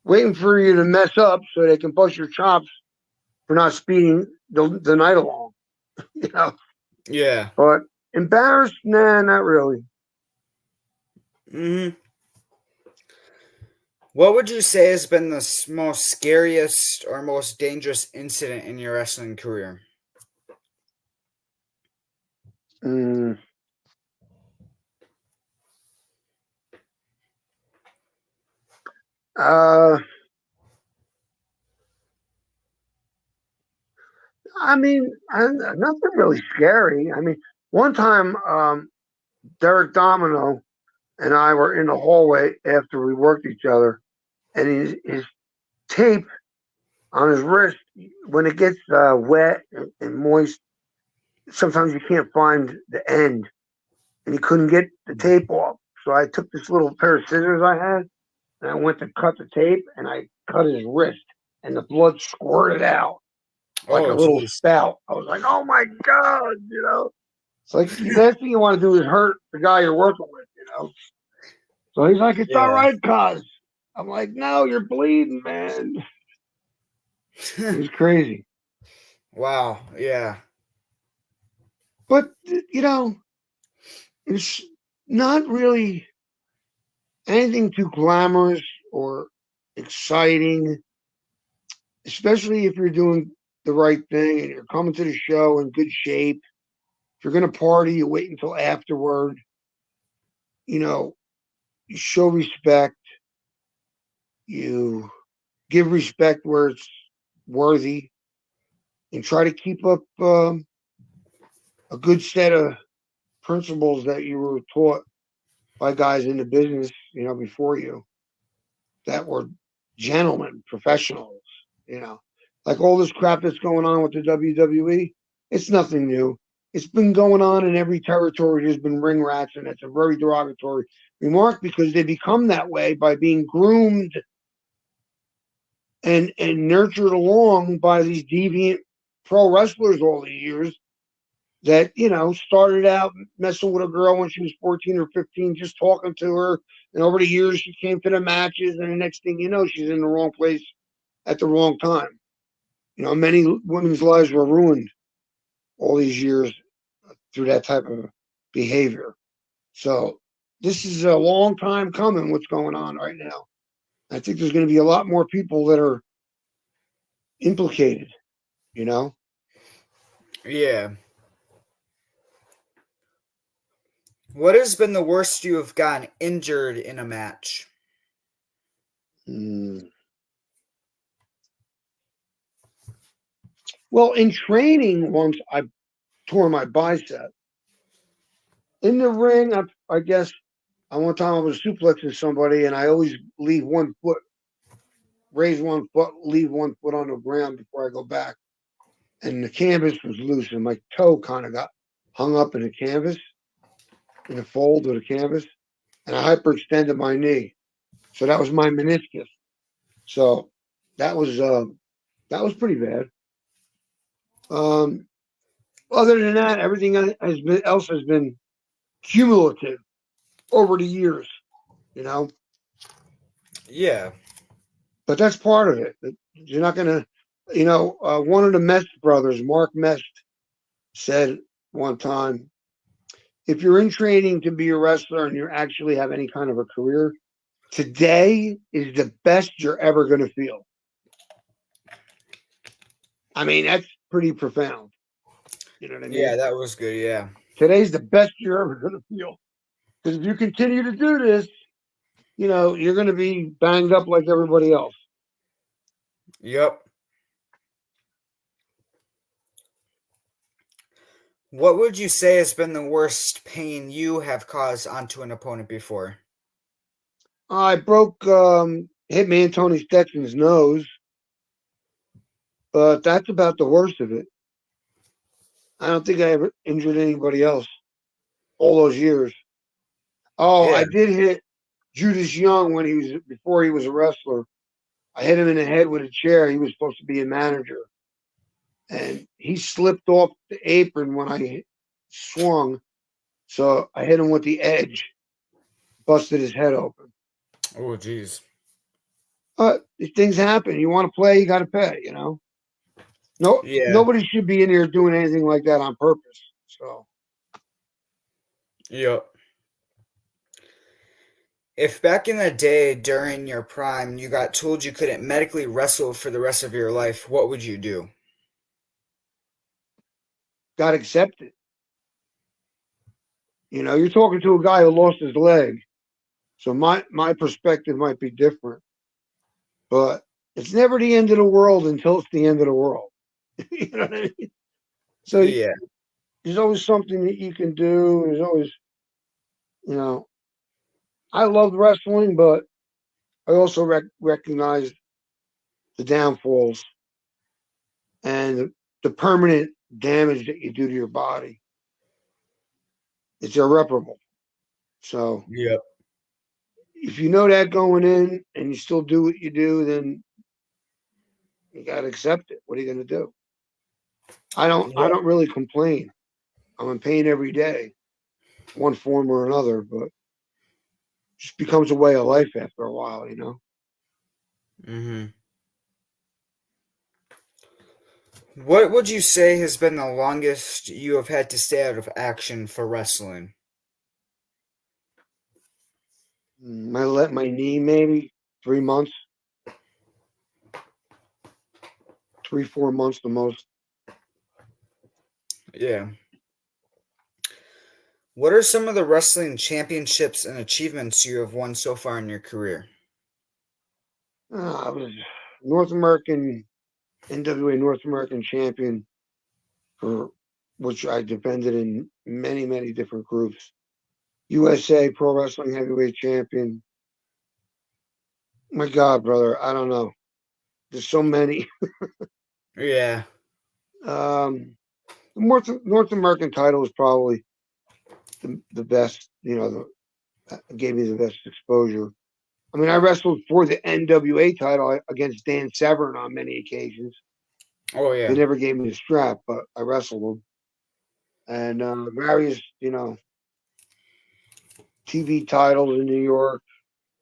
waiting for you to mess up so they can bust your chops for not speeding the night along, you know. Yeah. But embarrassed, nah, not really. Hmm. What would you say has been the most scariest or most dangerous incident in your wrestling career? Mm, uh, I mean, nothing really scary. I mean, one time, Derek Domino and I were in the hallway after we worked each other, and his tape on his wrist, when it gets wet and moist, sometimes you can't find the end, and he couldn't get the tape off. So I took this little pair of scissors I had, and I went to cut the tape, and I cut his wrist, and the blood squirted out like a Oh, little jeez. spout. I was like, "Oh my god!" It's like the last thing you want to do is hurt the guy you're working with. So he's like, "It's all Yeah. right, cuz." I'm like, "No, you're bleeding, man." It was crazy, Wow. Yeah. but it's not really anything too glamorous or exciting, especially if you're doing the right thing and you're coming to the show in good shape. If you're going to party, you wait until afterward. You know, you show respect. You give respect where it's worthy, and try to keep up a good set of principles that you were taught by guys in the business, before you that were gentlemen, professionals, you know. Like all this crap that's going on with the WWE, it's nothing new. It's been going on in every territory. There's been ring rats, and it's a very derogatory remark because they become that way by being groomed and nurtured along by these deviant pro wrestlers all the years that started out messing with a girl when she was 14 or 15, just talking to her, and over the years she came to the matches, and the next thing you know, she's in the wrong place at the wrong time. Many women's lives were ruined all these years through that type of behavior. So this is a long time coming, what's going on right now. I think there's going to be a lot more people that are implicated, you know? Yeah. What has been the worst you have gotten injured in a match? Mm. Well, in training, once I tore my bicep. In the ring, I guess one time I was suplexing somebody, and I always leave one foot, raise one foot, leave one foot on the ground before I go back. And the canvas was loose, and my toe kind of got hung up in the canvas, in the fold of the canvas, and I hyperextended my knee. So that was my meniscus. So that was pretty bad. Um, Other than that, everything else has been cumulative over the years. You know, Yeah. but that's part of it. You're not going to, one of the Mest brothers, Mark Mest, said one time, if you're in training to be a wrestler and you actually have any kind of a career, today is the best you're ever going to feel. I mean, that's pretty profound. You know what I Yeah, mean? that was good. Yeah. Today's the best you're ever going to feel. Because if you continue to do this, you're going to be banged up like everybody else. Yep. What would you say has been the worst pain you have caused onto an opponent before? I broke Hitman Tony Stetson's nose, but that's about the worst of it. I don't think I ever injured anybody else all those years. Oh, Yeah. I did hit Judas Young when before he was a wrestler. I hit him in the head with a chair. He was supposed to be a manager, and he slipped off the apron when I swung. So I hit him with the edge, busted his head open. Oh, jeez. But things happen. You want to play, you got to pay. No, Yeah. nobody should be in here doing anything like that on purpose. So Yep. If back in the day during your prime you got told you couldn't medically wrestle for the rest of your life, what would you do? got to accept it. You're talking to a guy who lost his leg. So my perspective might be different, but it's never the end of the world until it's the end of the world. You know what I mean? So Yeah. there's always something that you can do. There's always, you know, I loved wrestling, but I also recognize the downfalls and the permanent damage that you do to your body. It's irreparable. So Yep. if you know that going in and you still do what you do, then you got to accept it. What are you going to do? I Yep. don't really complain. I'm in pain every day, one form or another, but it just becomes a way of life after a while. Mhm. What would you say has been the longest you have had to stay out of action for wrestling? My knee maybe 3 months, 3 4 months the most. Yeah. What are some of the wrestling championships and achievements you have won so far in your career? I was North American NWA North American champion for which I defended in many different groups. USA Pro Wrestling Heavyweight Champion, My God, brother, I don't know. There's so many. Yeah. The North American title is probably the best. Gave me the best exposure. I mean, I wrestled for the NWA title against Dan Severn on many occasions. Oh They yeah. never gave me the strap, but I wrestled him. And various, TV titles in New York,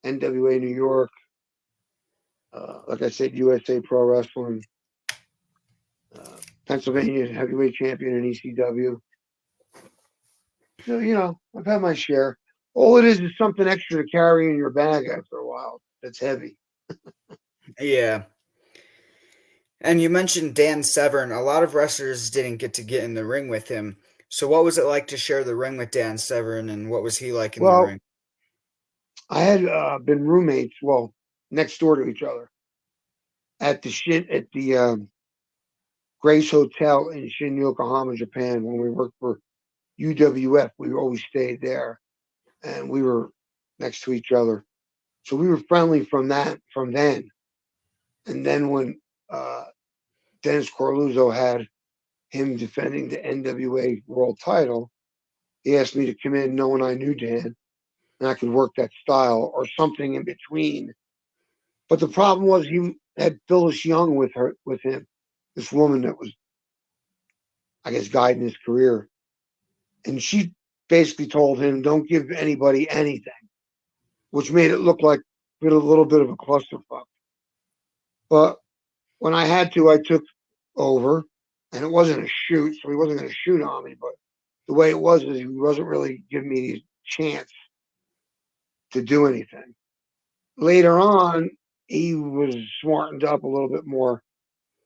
NWA New York, like I said, USA Pro Wrestling, Pennsylvania heavyweight champion in ECW. So, I've had my share. All it is something extra to carry in your bag after a while. That's heavy. Yeah. And you mentioned Dan Severn. A lot of wrestlers didn't get in the ring with him. So what was it like to share the ring with Dan Severn, and what was he like in the Well, ring? I had been roommates, well, next door to each other at the Grace Hotel in Shin, Yokohama, Japan. When we worked for UWF, we always stayed there, and we were next to each other. So we were friendly from then. And then when uh, Dennis Corluzzo had him defending the NWA World Title, he asked me to come in, knowing I knew Dan, and I could work that style or something in between. But the problem was he had Phyllis Young with him, this woman that was, I guess, guiding his career, and she basically told him, "Don't give anybody anything," which made it look like a little bit of a clusterfuck. But when I had to, I took over, and it wasn't a shoot, so he wasn't going to shoot on me. But the way it was is he wasn't really giving me the chance to do anything. Later on, he was smartened up a little bit more,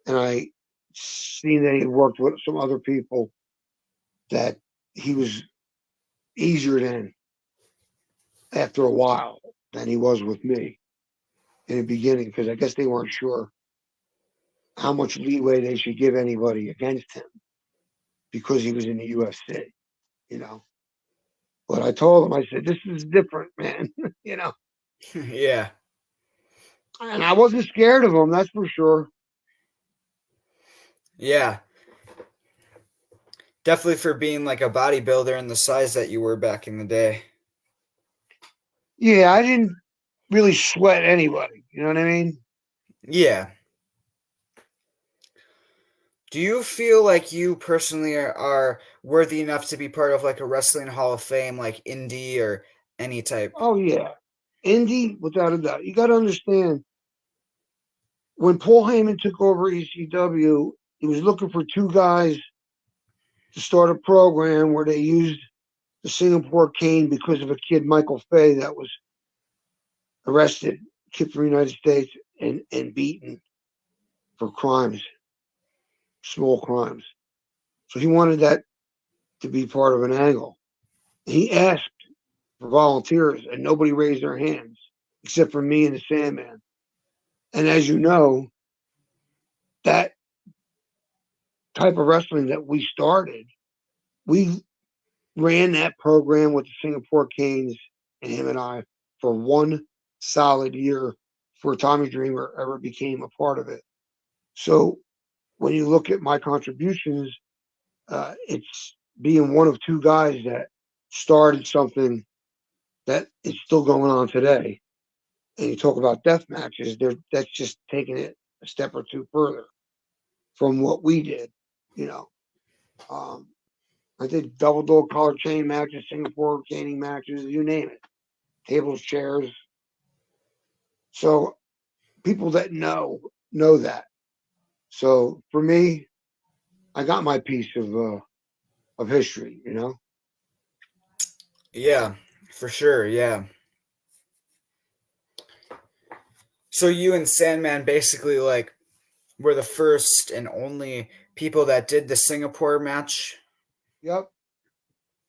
and I seen that he had worked with some other people that he was easier than after a while than he was with me in the beginning because I guess they weren't sure how much leeway they should give anybody against him because he was in the UFC, you know. But I told him, I said, this is different, man, you know. Yeah. And I wasn't scared of him, that's for sure. Yeah. Definitely for being like a bodybuilder and the size that you were back in the day. Yeah, I didn't really sweat anybody, you know what I mean? Yeah. Do you feel like you personally are worthy enough to be part of like a wrestling hall of fame, like indie or any type? Oh, yeah. Indy, without a doubt. You got to understand, when Paul Heyman took over ECW, he was looking for two guys to start a program where they used the Singapore cane because of a kid, Michael Fay, that was arrested, kid from the United States, and beaten for crimes, small crimes. So he wanted that to be part of an angle. He asked for volunteers, and nobody raised their hands except for me and the Sandman. And as you know, that type of wrestling that we started, we ran that program with the Singapore Canes and him and I for one solid year before Tommy Dreamer ever became a part of it. So when you look at my contributions, it's being one of two guys that started something that is still going on today. And you talk about death matches, that's just taking it a step or two further from what we did. You know, um, I did double door collar chain matches, Singapore caning matches, you name it, tables, chairs. So people that know that. So for me, I got my piece of history. You know. Yeah, for sure. Yeah. So you and Sandman basically like were the first and only people that did the Singapore match. Yep.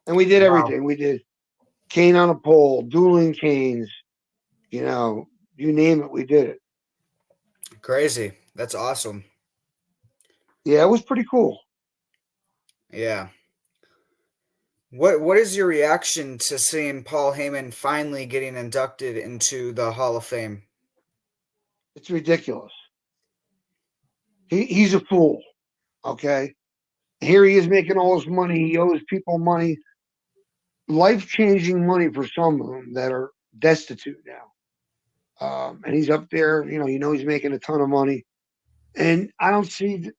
And we did Wow. everything. We did cane on a pole, dueling canes. You know, you name it, we did it. Crazy. That's awesome. Yeah, it was pretty cool. Yeah. What is your reaction to seeing Paul Heyman finally getting inducted into the Hall of Fame? It's ridiculous. He's a fool. Okay. Here he is making all this money. He owes people money, life changing money for some of them that are destitute now. And he's up there, he's making a ton of money. And I don't see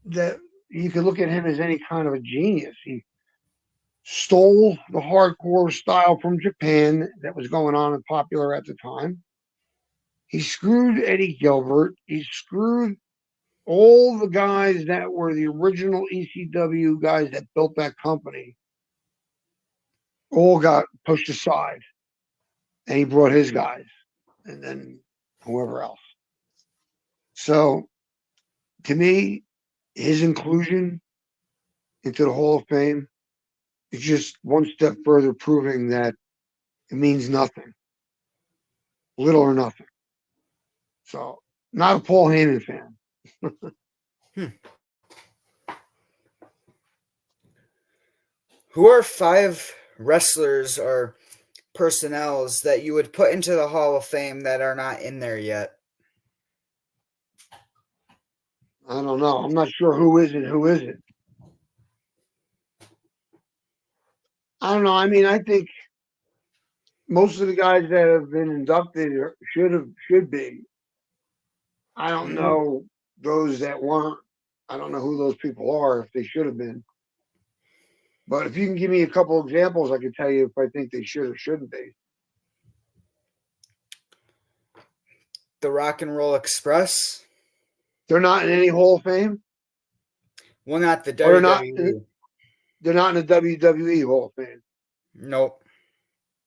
that you could look at him as any kind of a genius. He stole the hardcore style from Japan that was going on and popular at the time. He screwed Eddie Gilbert. He screwed all the guys that were the original ECW guys that built that company. All got pushed aside, and he brought his guys, and then whoever else. So, to me, his inclusion into the Hall of Fame is just one step further, proving that it means nothing, little or nothing. So, not a Paul Heyman fan. Hmm. Who are five wrestlers or personnels that you would put into the Hall of Fame that are not in there yet? I don't know. I'm not sure who is and who isn't. I don't know. I mean, I think most of the guys that have been inducted should be. I don't Mm, know those that weren't. I don't know who those people are if they should have been. But if you can give me a couple examples, I can tell you if I think they should or shouldn't be. the Rock and Roll Express? They're not in any Hall of Fame, Well, not the or they're not. WWE. They're not in the WWE Hall of Fame. Nope.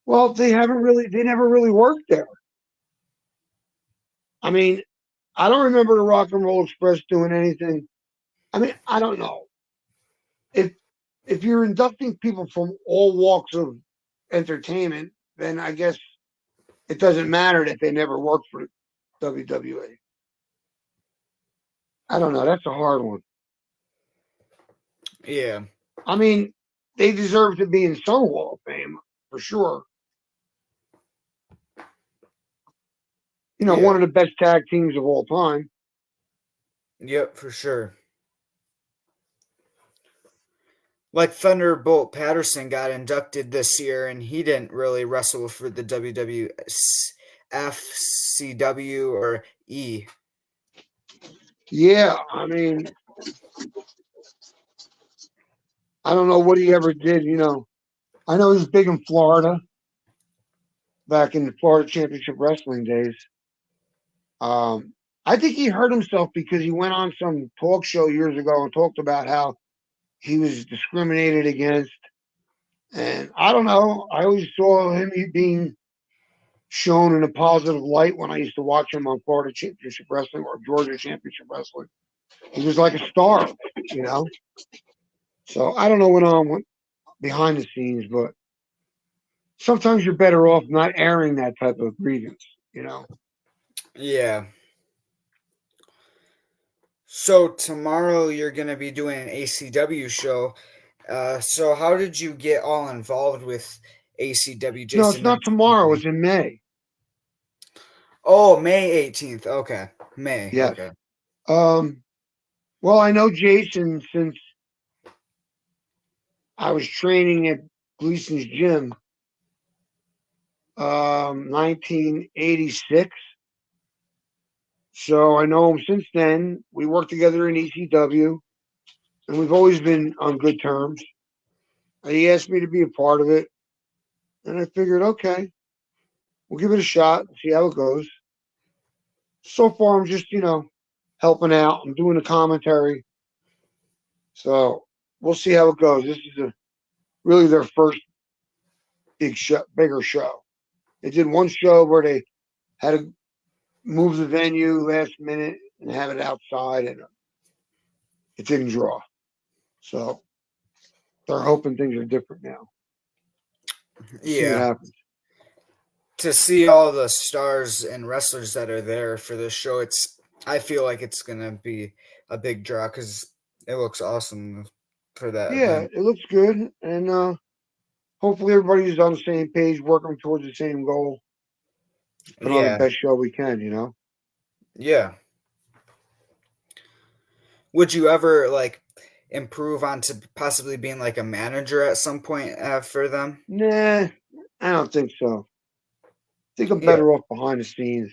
Well, they haven't really. They never really worked there. I mean, I don't remember the Rock and Roll Express doing anything. I mean, I don't know if you're inducting people from all walks of entertainment, then I guess it doesn't matter that they never worked for WWE. I don't know. That's a hard one. Yeah. I mean, they deserve to be in some Hall of Fame for sure. One Yeah. of the best tag teams of all time. Yep, for sure. Like Thunderbolt Patterson got inducted this year, and he didn't really wrestle for the WWF, CW, or E. Yeah, I mean, I don't know what he ever did. I know he was big in Florida back in the Florida Championship Wrestling days. I think he hurt himself because he went on some talk show years ago and talked about how he was discriminated against. And I don't know. I always saw him being shown in a positive light when I used to watch him on Florida Championship Wrestling or Georgia Championship Wrestling. He was like a star, you know. So I don't know what on behind the scenes, but sometimes you're better off not airing that type of grievance. Yeah. So tomorrow you're going to be doing an ACW show. So how did you get all involved with ACW? No, it's Jason not mentioned tomorrow. something. It's in May. Oh, May 18th. Okay. May. Yes. Okay. Um, well, I know Jason since I was training at Gleason's gym, 1986. So I know him since then. We worked together in ECW, and we've always been on good terms. And he asked me to be a part of it, and I figured, okay, we'll give it a shot and see how it goes. So far, I'm just, helping out. I'm doing the commentary. So we'll see how it goes. This is really their first bigger show. They did one show where they had to move the venue last minute and have it outside, and it didn't draw. So they're hoping things are different now. We'll see what Yeah. happens. To see all the stars and wrestlers that are there for this show, I feel like it's going to be a big draw because it looks awesome for that Yeah, event. it looks good, and hopefully everybody's on the same page, working towards the same goal. Put on the Yeah. best show we can. Yeah. Would you ever like improve on to possibly being like a manager at some point for them? Nah, I don't think so. I think I'm Yeah. better off behind the scenes.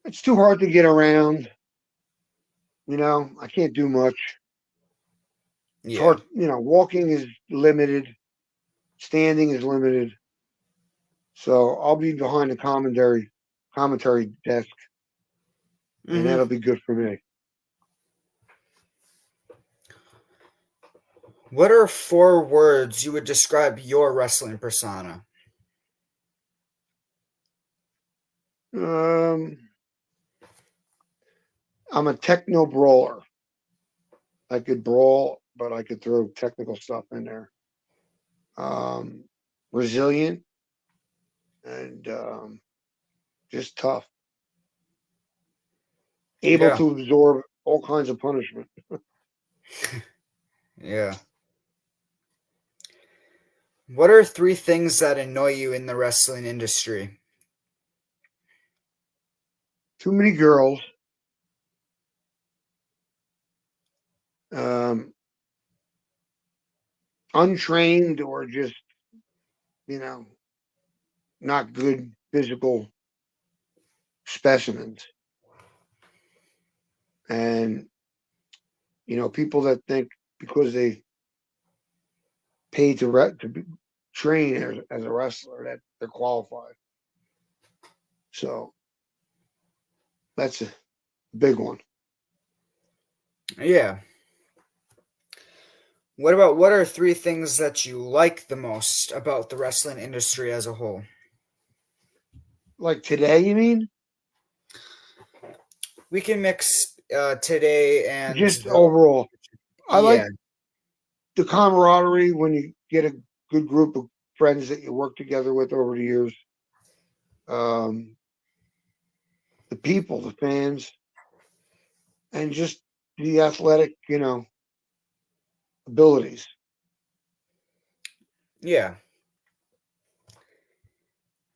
It's too hard to get around. I can't do much. It's Yeah. hard. Walking is limited. Standing is limited. So I'll be behind the commentary desk, and Hmm. that'll be good for me. What are four words you would describe your wrestling persona? Um, I'm a techno brawler. I could brawl, but I could throw technical stuff in there. Um, Resilient and just tough, able Yeah. to absorb all kinds of punishment. Yeah. What are three things that annoy you in the wrestling industry? Too many girls, um, untrained or just you know not good physical specimens, and people that think because they paid to train as a wrestler that they're qualified. So that's a big one. Yeah. What are three things that you like the most about the wrestling industry as a whole? Like today, you mean? We can mix today and Just overall, I yeah, like the camaraderie when you get a good group of friends that you work together with over the years. Um, the people, the fans, and just the athletic, abilities. yeah.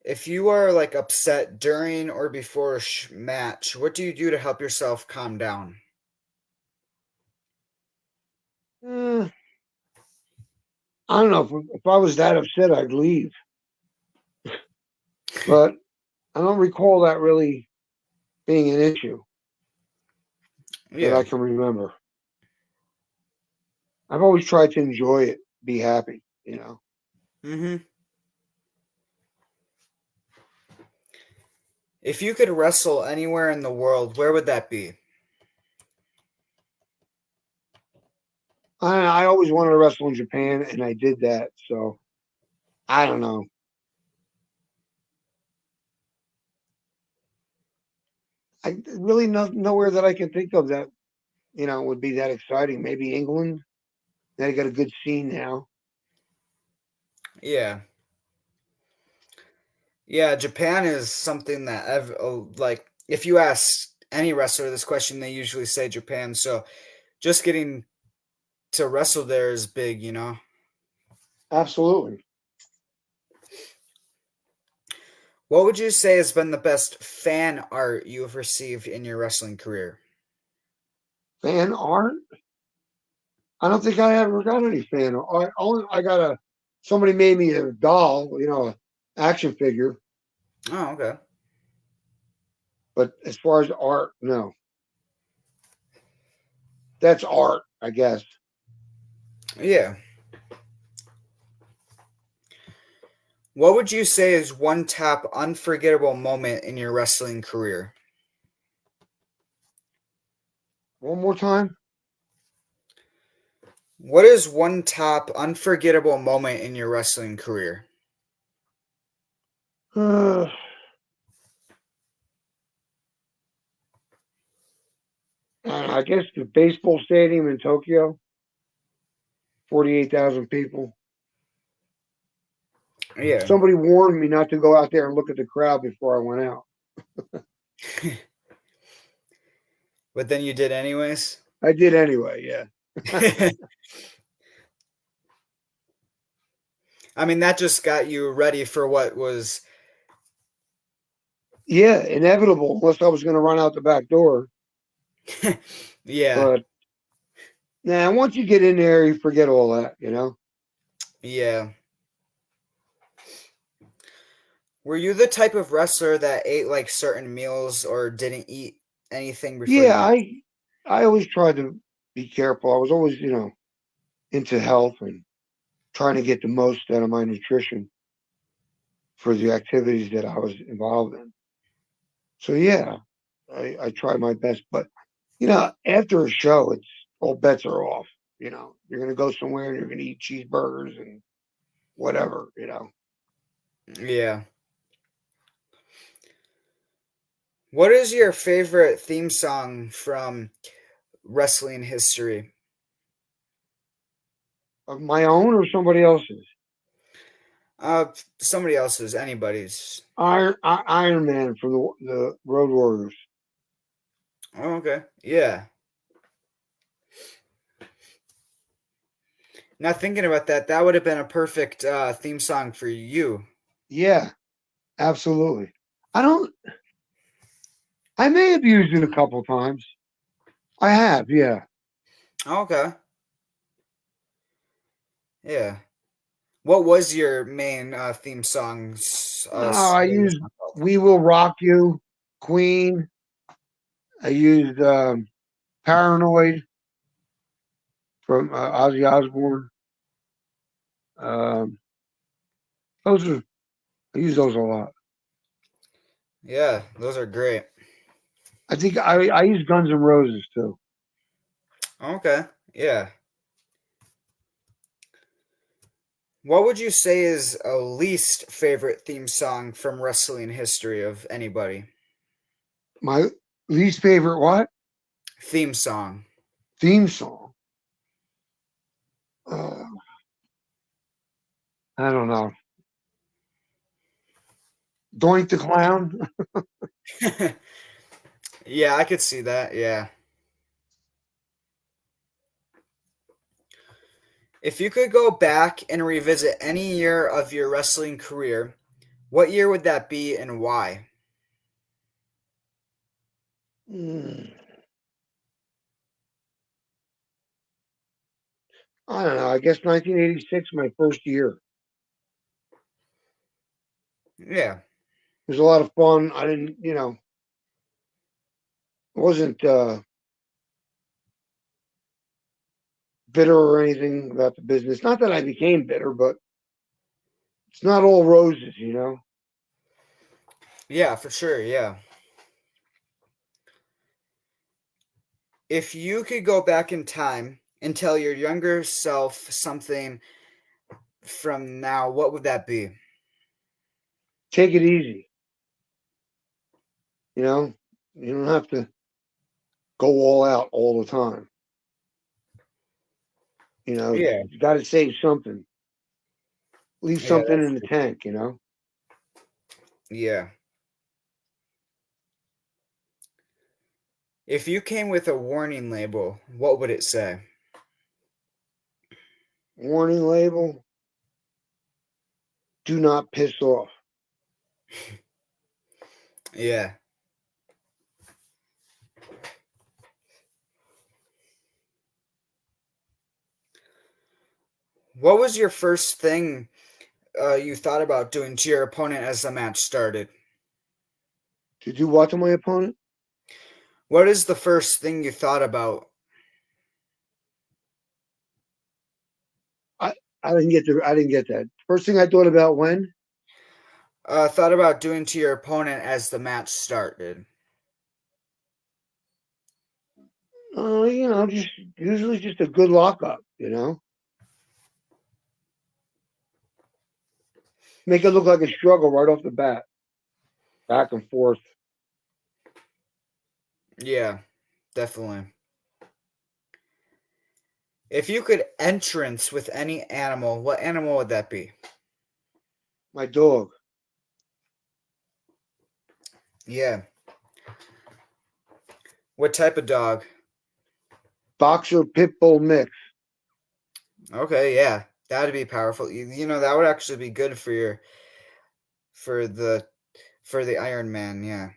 If you are like upset during or before a match, what do you do to help yourself calm down? Eh, I don't know if I was that upset, I'd leave, but I don't recall that really being an issue that I Yeah. can remember. I've always tried to enjoy it, be happy. Mhm. If you could wrestle anywhere in the world, where would that be? I always wanted to wrestle in Japan, and I did that. So I don't know. I really nowhere that I can think of that would be that exciting. Maybe England. They got a good scene now. Yeah. Yeah, Japan is something that like if you ask any wrestler this question, they usually say Japan. So just getting to wrestle there is big, you know. Absolutely. What would you say has been the best fan art you have received in your wrestling career? Fan art. I don't think I ever got any fan art. I got somebody made me a doll, a action figure. Oh, okay. But as far as art, no. That's art, I guess. Yeah. What would you say is one top unforgettable moment in your wrestling career? One more time. What is one top unforgettable moment in your wrestling career? I guess the baseball stadium in Tokyo, 48,000 people. Yeah. Somebody warned me not to go out there and look at the crowd before I went out. But then you did anyways? I did anyway, yeah. I mean, that just got you ready for what was Yeah, inevitable unless I was going to run out the back door. Yeah, But nah, once you get in there, you forget all that, you know? yeah. Were you the type of wrestler that ate like certain meals or didn't eat anything before Yeah, you? I always tried to be careful. I was always, into health and trying to get the most out of my nutrition for the activities that I was involved in. So yeah, I try my best. But after a show, it's all bets are off. You're gonna go somewhere and you're gonna eat cheeseburgers and whatever. Yeah. What is your favorite theme song from wrestling history? Of my own or somebody else's. Somebody else's, anybody's. Iron Man from the Road Warriors. Oh, okay. Yeah. Now thinking about that, that would have been a perfect theme song for you. Yeah, absolutely. I don't. I may have used it a couple times. I have, yeah. Okay. Yeah. What was your main theme songs? No, I What was used that called? "We Will Rock You," Queen. I used "Paranoid" from Ozzy Osbourne. Um, those are I use those a lot. Yeah, those are great. I think I use Guns N' Roses too. Okay. Yeah. What would you say is a least favorite theme song from wrestling history of anybody? My least favorite what Theme song. theme song? Uh, I don't know. Doink the Clown. Yeah, I could see that. Yeah. If you could go back and revisit any year of your wrestling career, what year would that be and why? Hmm, I don't know. I guess 1986, my first year. Yeah. It was a lot of fun. I didn't, wasn't bitter or anything about the business. Not that I became bitter, but it's not all roses. Yeah, for sure. Yeah. If you could go back in time and tell your younger self something from now, what would that be? Take it easy. You know, you don't have to go all out all the time. Yeah. You got to save something, leave Yeah, something that's in the true. tank. Yeah. If you came with a warning label, what would it say? Warning label: Do not piss off. Yeah. What was your first thing you thought about doing to your opponent as the match started? To do what to my opponent? What is the first thing you thought about? I I didn't get that. First thing I thought about when, Thought about doing to your opponent as the match started. just usually just a good lockup. Make it look like a struggle right off the bat, back and forth. Yeah, definitely. If you could entrance with any animal, what animal would that be? My dog, Yeah. What type of dog? boxer pit bull mix. Okay, yeah. That'd be powerful. That would actually be good for your for the For the Ironman, yeah.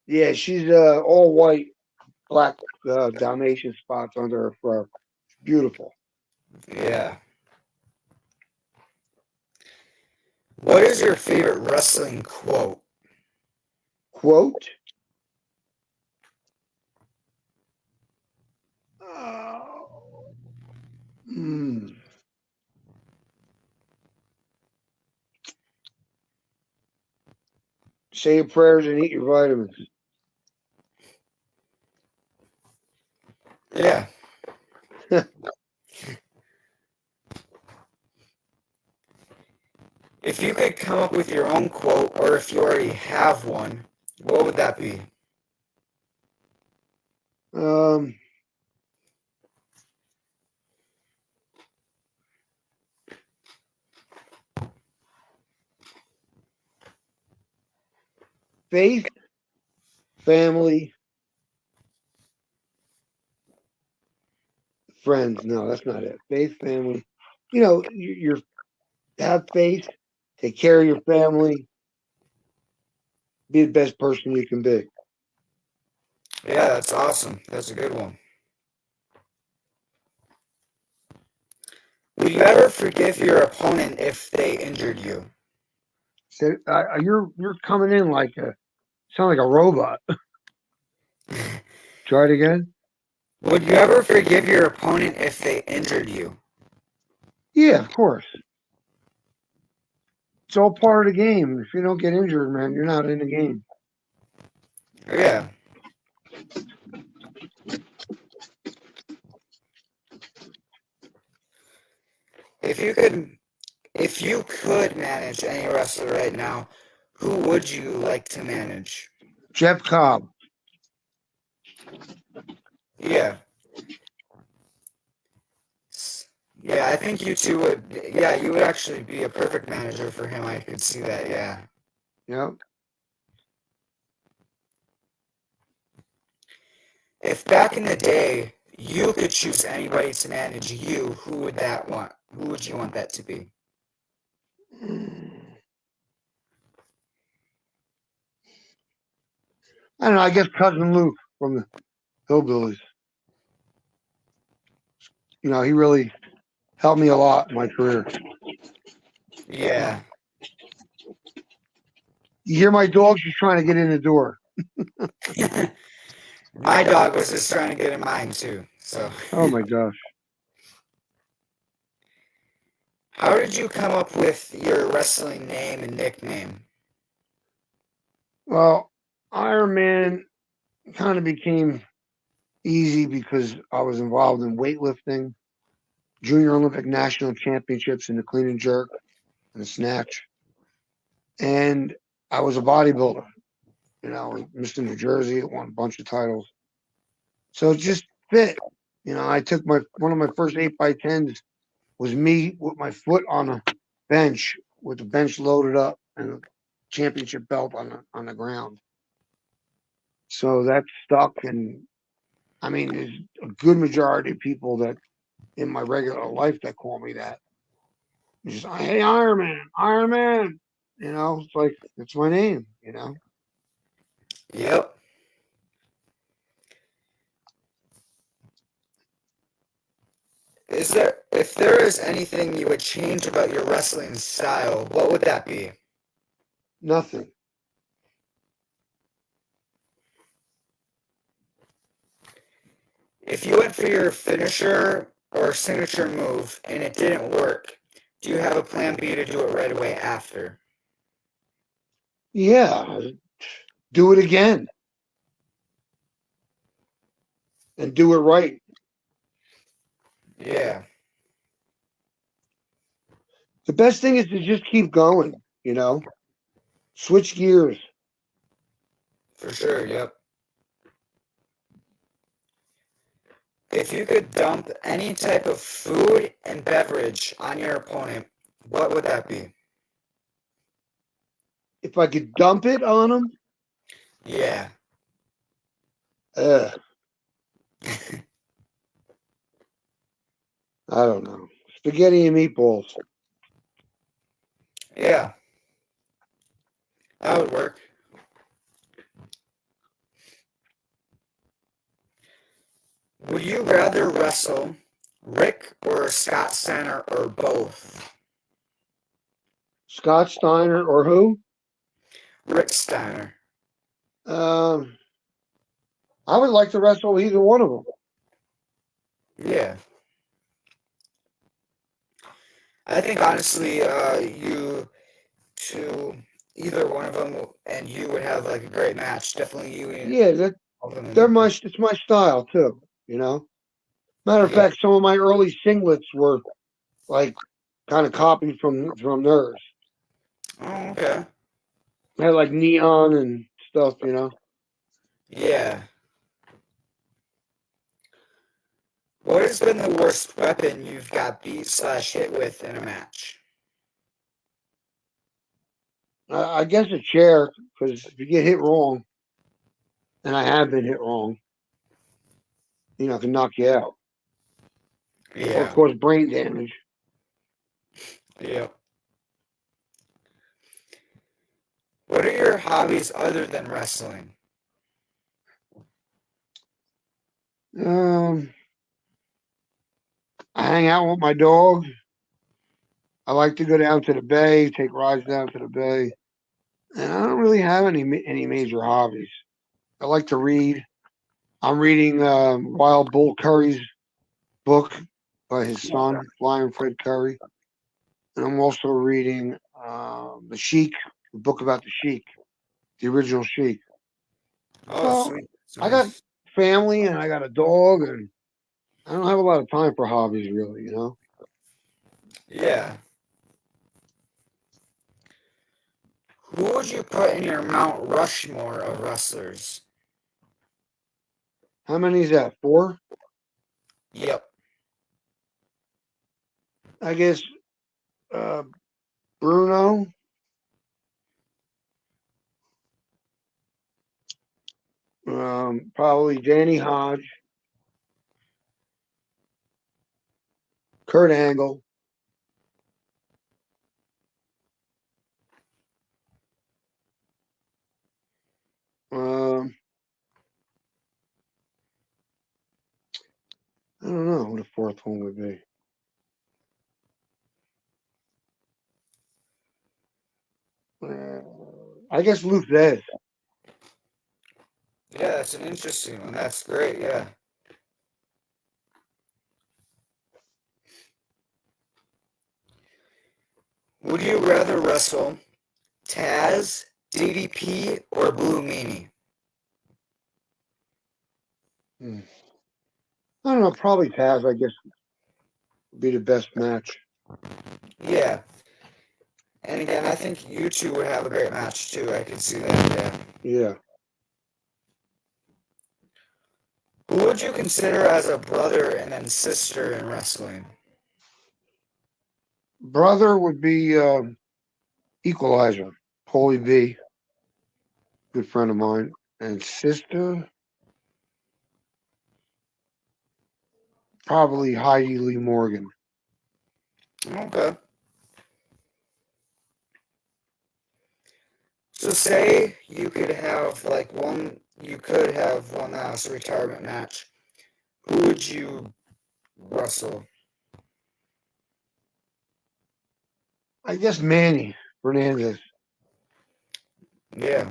Yeah, she's all white, black Dalmatian spots under her fur. Beautiful. Yeah. What is your favorite wrestling quote? Quote. Uh, hmm. Say your prayers and eat your vitamins. Yeah. If you could come up with your own quote, or if you already have one, what would that be? um, faith, family, friends. No, that's not it. Faith, family. You're have faith, take care of your family, be the best person you can be. Yeah, that's awesome. That's a good one. Will you ever forgive your opponent if they injured you? So, you're coming in like a sound like a robot. Try it again. Would you ever forgive your opponent if they injured you? Yeah, of course. It's all part of the game. If you don't get injured, man, you're not in the game. Yeah. If you could if you could manage any wrestler right now, who would you like to manage? Jeff Cobb. Yeah. Yeah, I think you two would. Yeah, you would actually be a perfect manager for him. I could see that. Yeah. Yeah. If back in the day you could choose anybody to manage you, who would that want? Who would you want that to be? I don't know. I guess cousin Luke from the Hillbillies. He really helped me a lot in my career. Yeah. You hear my dog? She's trying to get in the door. My dog was just trying to get in mine too. So, Oh my gosh. how did you come up with your wrestling name and nickname? Well, Ironman kind of became easy because I was involved in weightlifting, junior Olympic national championships in the clean and jerk and the snatch. And I was a bodybuilder. Mr. New Jersey, won a bunch of titles. So it just fit. I took one of my first 8x10s was me with my foot on a bench with the bench loaded up and a championship belt on the ground. So that stuck, and I mean, there's a good majority of people that in my regular life that call me that. It's just, hey, Iron Man, Iron Man. It's like it's my name. Yep. If there is anything you would change about your wrestling style, what would that be? Nothing. If you went for your finisher or signature move and it didn't work, do you have a plan B to do it right away after? Yeah, do it again and do it right. Yeah, The best thing is to just keep going. Switch gears. for sure, yep. If you could dump any type of food and beverage on your opponent, what would that be? If I could dump it on them, Yeah, uh, I don't know. Spaghetti and meatballs. yeah, that would work. Would you rather wrestle Rick or Scott Steiner or both? Scott Steiner or who? Rick Steiner. Um, I would like to wrestle either one of them. Yeah. I think honestly, you two, either one of them, and you would have like a great match. Definitely you and Yeah, that both of them they're get my the. it's my style too. You know. Matter of Yeah. fact, some of my early singlets were like kind of copied from theirs. Oh, okay. They had like neon and stuff. You know. Yeah. What has been the worst weapon you've got beat slash hit with in a match? I guess a chair because if you get hit wrong, and I have been hit wrong, it can knock you out or Yeah. cause brain damage. Yeah. What are your hobbies other than wrestling? Um, I hang out with my dog. I like to go down to the bay, take rides down to the bay, and I don't really have any major hobbies. I like to read. I'm reading Wild Bull Curry's book by his son, Flying Fred Curry, and I'm also reading the Sheik, the book about the Sheik, the original Sheik. Oh, So sweet. I Sweet. got family and I got a dog, and I don't have a lot of time for hobbies, really. Yeah. Who would you put in your Mount Rushmore of wrestlers? How many is that? Four? Yep. I guess uh, Bruno, probably Danny Hodge, Kurt Angle. Um, I don't know who the fourth one would be. Uh, I guess Luke Vez. Yeah, that's an interesting one. That's great. Yeah. Would you rather wrestle Taz, DDP, or Blue Meanie? Hmm. I don't know. Probably Taz. I guess would be the best match. Yeah. And again, I think you two would have a great match too. I can see that. Yeah. Yeah. Who would you consider as a brother and then sister in wrestling? Brother would be Equalizer. Paulie B, good friend of mine, and sister probably Heidi Lee Morgan. Okay. So say you could have like one, you could have one last retirement match. Who would you wrestle? I guess Manny Fernandez. Yeah.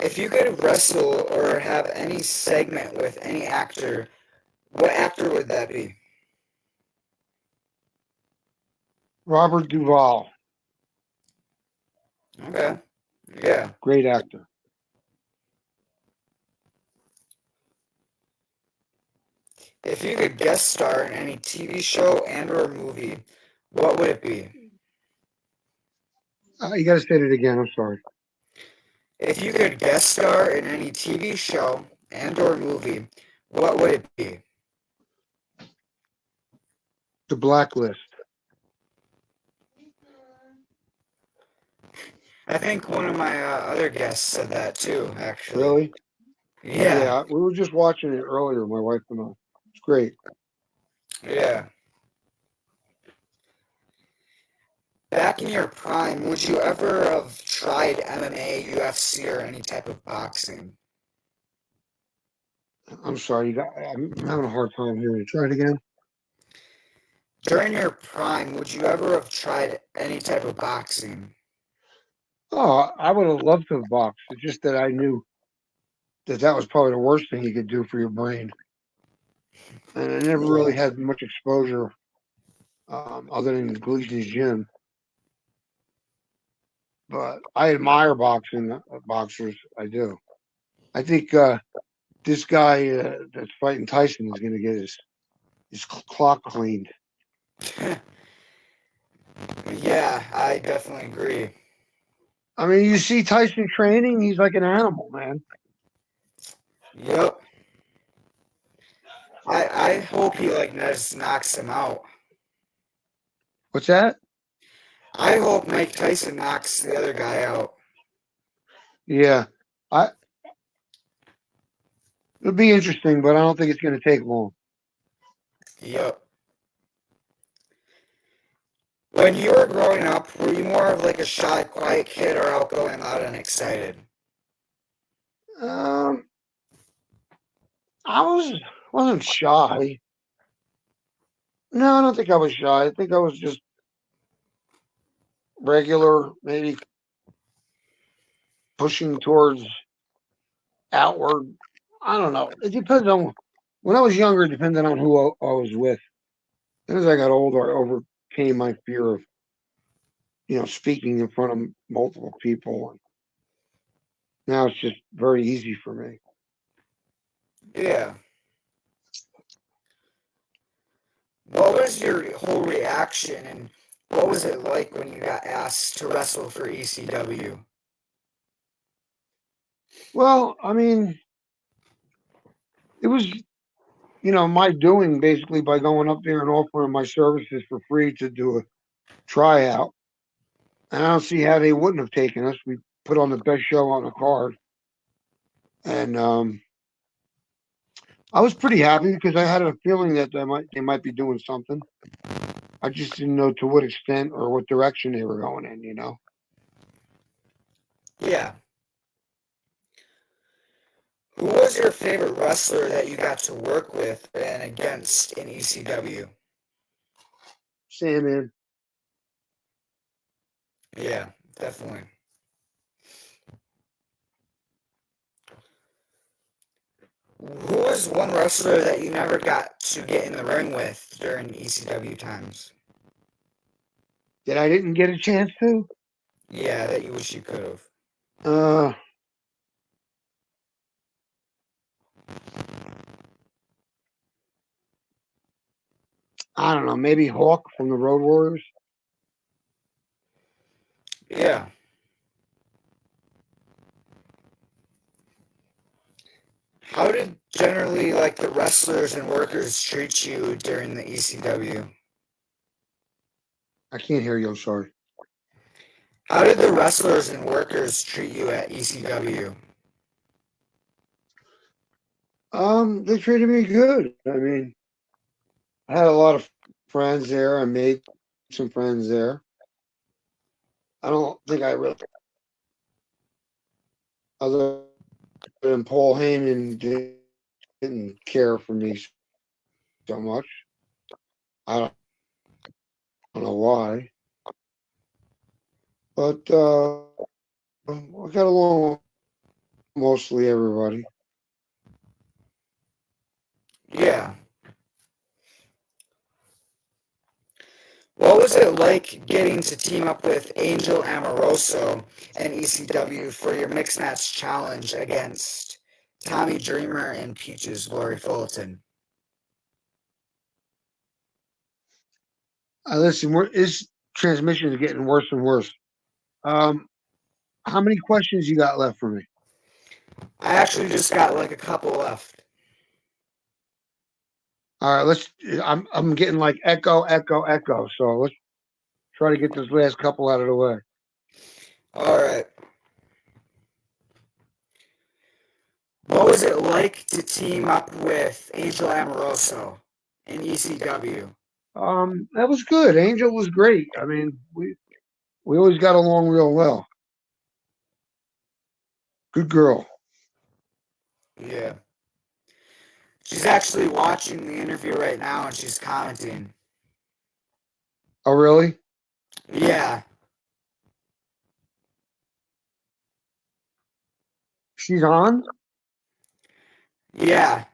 If you could wrestle or have any segment with any actor, what actor would that be? Robert Duvall, Okay. Yeah. great actor. If you could guest star in any TV show and or movie, what would it be? You got to say it again. I'm sorry. If you could guest star in any TV show and or movie, what would it be? The Blacklist. I think one of my other guests said that too, actually. Really? Yeah, Yeah, we were just watching it earlier, my wife and I. It's great. yeah. Back in your prime, would you ever have tried MMA, UFC, or any type of boxing? I'm sorry, I'm having a hard time hearing you. Try it again. During your prime, would you ever have tried any type of boxing? Oh, I would have loved to have boxed. It's just that I knew that that was probably the worst thing you could do for your brain, and I never really Yeah. had much exposure other than Gleason's gym. But I admire boxing boxers. I do. I think this guy that's fighting Tyson is going to get his clock cleaned. Yeah, I definitely agree. I mean, you see Tyson training; he's like an animal, man. Yep. I hope he like just knocks him out. What's that? I hope Mike Tyson knocks the other guy out. Yeah, I it'll be interesting, but I don't think it's going to take long. Yep. When you were growing up, were you more of like a shy, quiet kid or outgoing, loud, and excited? Um, I wasn't shy. No, I don't think I was shy. I think I was just regular, maybe pushing towards outward. I don't know. It depends on when I was younger. It depended on who I was with. Then as I got older, I overcame my fear of speaking in front of multiple people. And now it's just very easy for me. Yeah. What was your whole reaction and what was it like when you got asked to wrestle for ECW? Well, I mean, it was my doing basically by going up there and offering my services for free to do a tryout. And I don't see how they wouldn't have taken us. We put on the best show on the card, and I was pretty happy because I had a feeling that they might be doing something. I just didn't know to what extent or what direction they were going in. Yeah. Who was your favorite wrestler that you got to work with and against in ECW? Sandman. Yeah, definitely. Who was one wrestler that you never got to get in the ring with during ECW times? That I didn't get a chance to. Yeah, that you wish you could have. Uh, I don't know. Maybe Hawk from the Road Warriors. Yeah. How did generally like the wrestlers and workers treat you during the ECW? I can't hear you. I'm sorry. How did the wrestlers and workers treat you at ECW? They treated me good. I mean, I had a lot of friends there. I made some friends there. I don't think I really, other than Paul Heyman, didn't care for me so much. I don't know why, but I got along with mostly everybody. Yeah. What was it like getting to team up with Angel Amoroso and ECW for your mixed match challenge against Tommy Dreamer and Peaches Lori Fulton? Listen, this transmission is getting worse and worse. Um, how many questions you got left for me? I actually just got like a couple left. All right, let's. I'm getting like echo, echo, echo. So let's try to get this last couple out of the way. All right. What was it like to team up with Angel Amoroso in ECW? That was good. Angel was great. I mean, We always got along real well. Good girl. Yeah. She's actually watching the interview right now and she's commenting. Oh, really? Yeah. She's on? Yeah.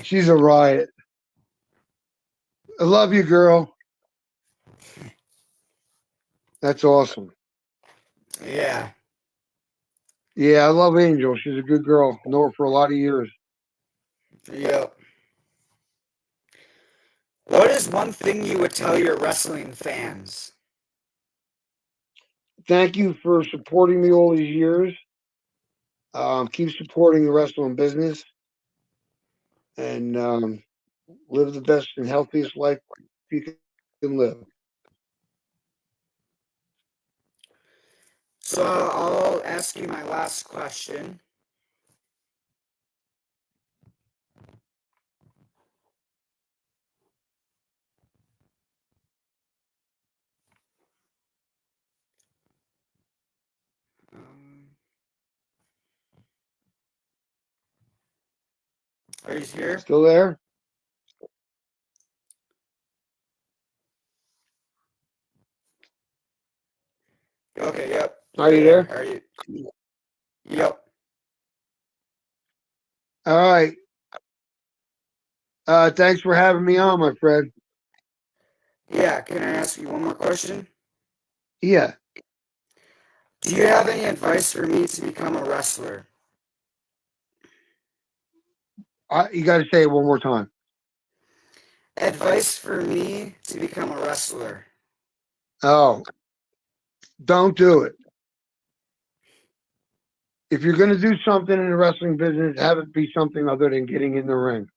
She's a riot. I love you, girl. That's awesome. Yeah. Yeah, I love Angel. She's a good girl. Know her for a lot of years. Yep. What is one thing you would tell your wrestling fans? Thank you for supporting me all these years. Keep supporting the wrestling business and live the best and healthiest life you can live. So I'll ask you my last question. Um, are you here? Still there? Okay, yep. Are You're you there. there? Are you? Yep. All right. Thanks for having me on, my friend. Yeah, can I ask you one more question? Yeah. Do you have any advice for me to become a wrestler? You got to say it one more time. Advice for me to become a wrestler. Oh, don't do it. If you're going to do something in the wrestling business, have it be something other than getting in the ring.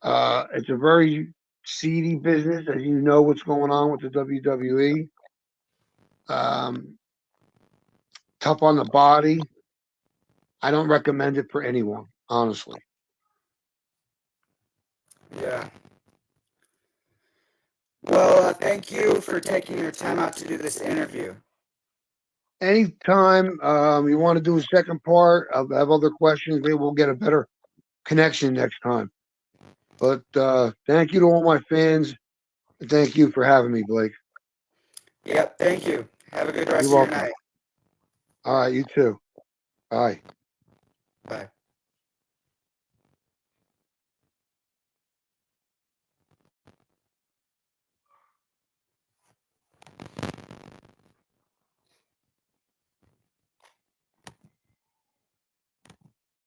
It's a very seedy business, as you know what's going on with the WWE. Um, tough on the body. I don't recommend it for anyone, honestly. Yeah. Well, thank you for taking your time out to do this interview. Anytime you want to do a second part, I'll have other questions. Maybe we'll get a better connection next time. But thank you to all my fans. And thank you for having me, Blake. Yep, thank you. Have a good You're rest of your welcome. night. All right, you too. Bye. Bye.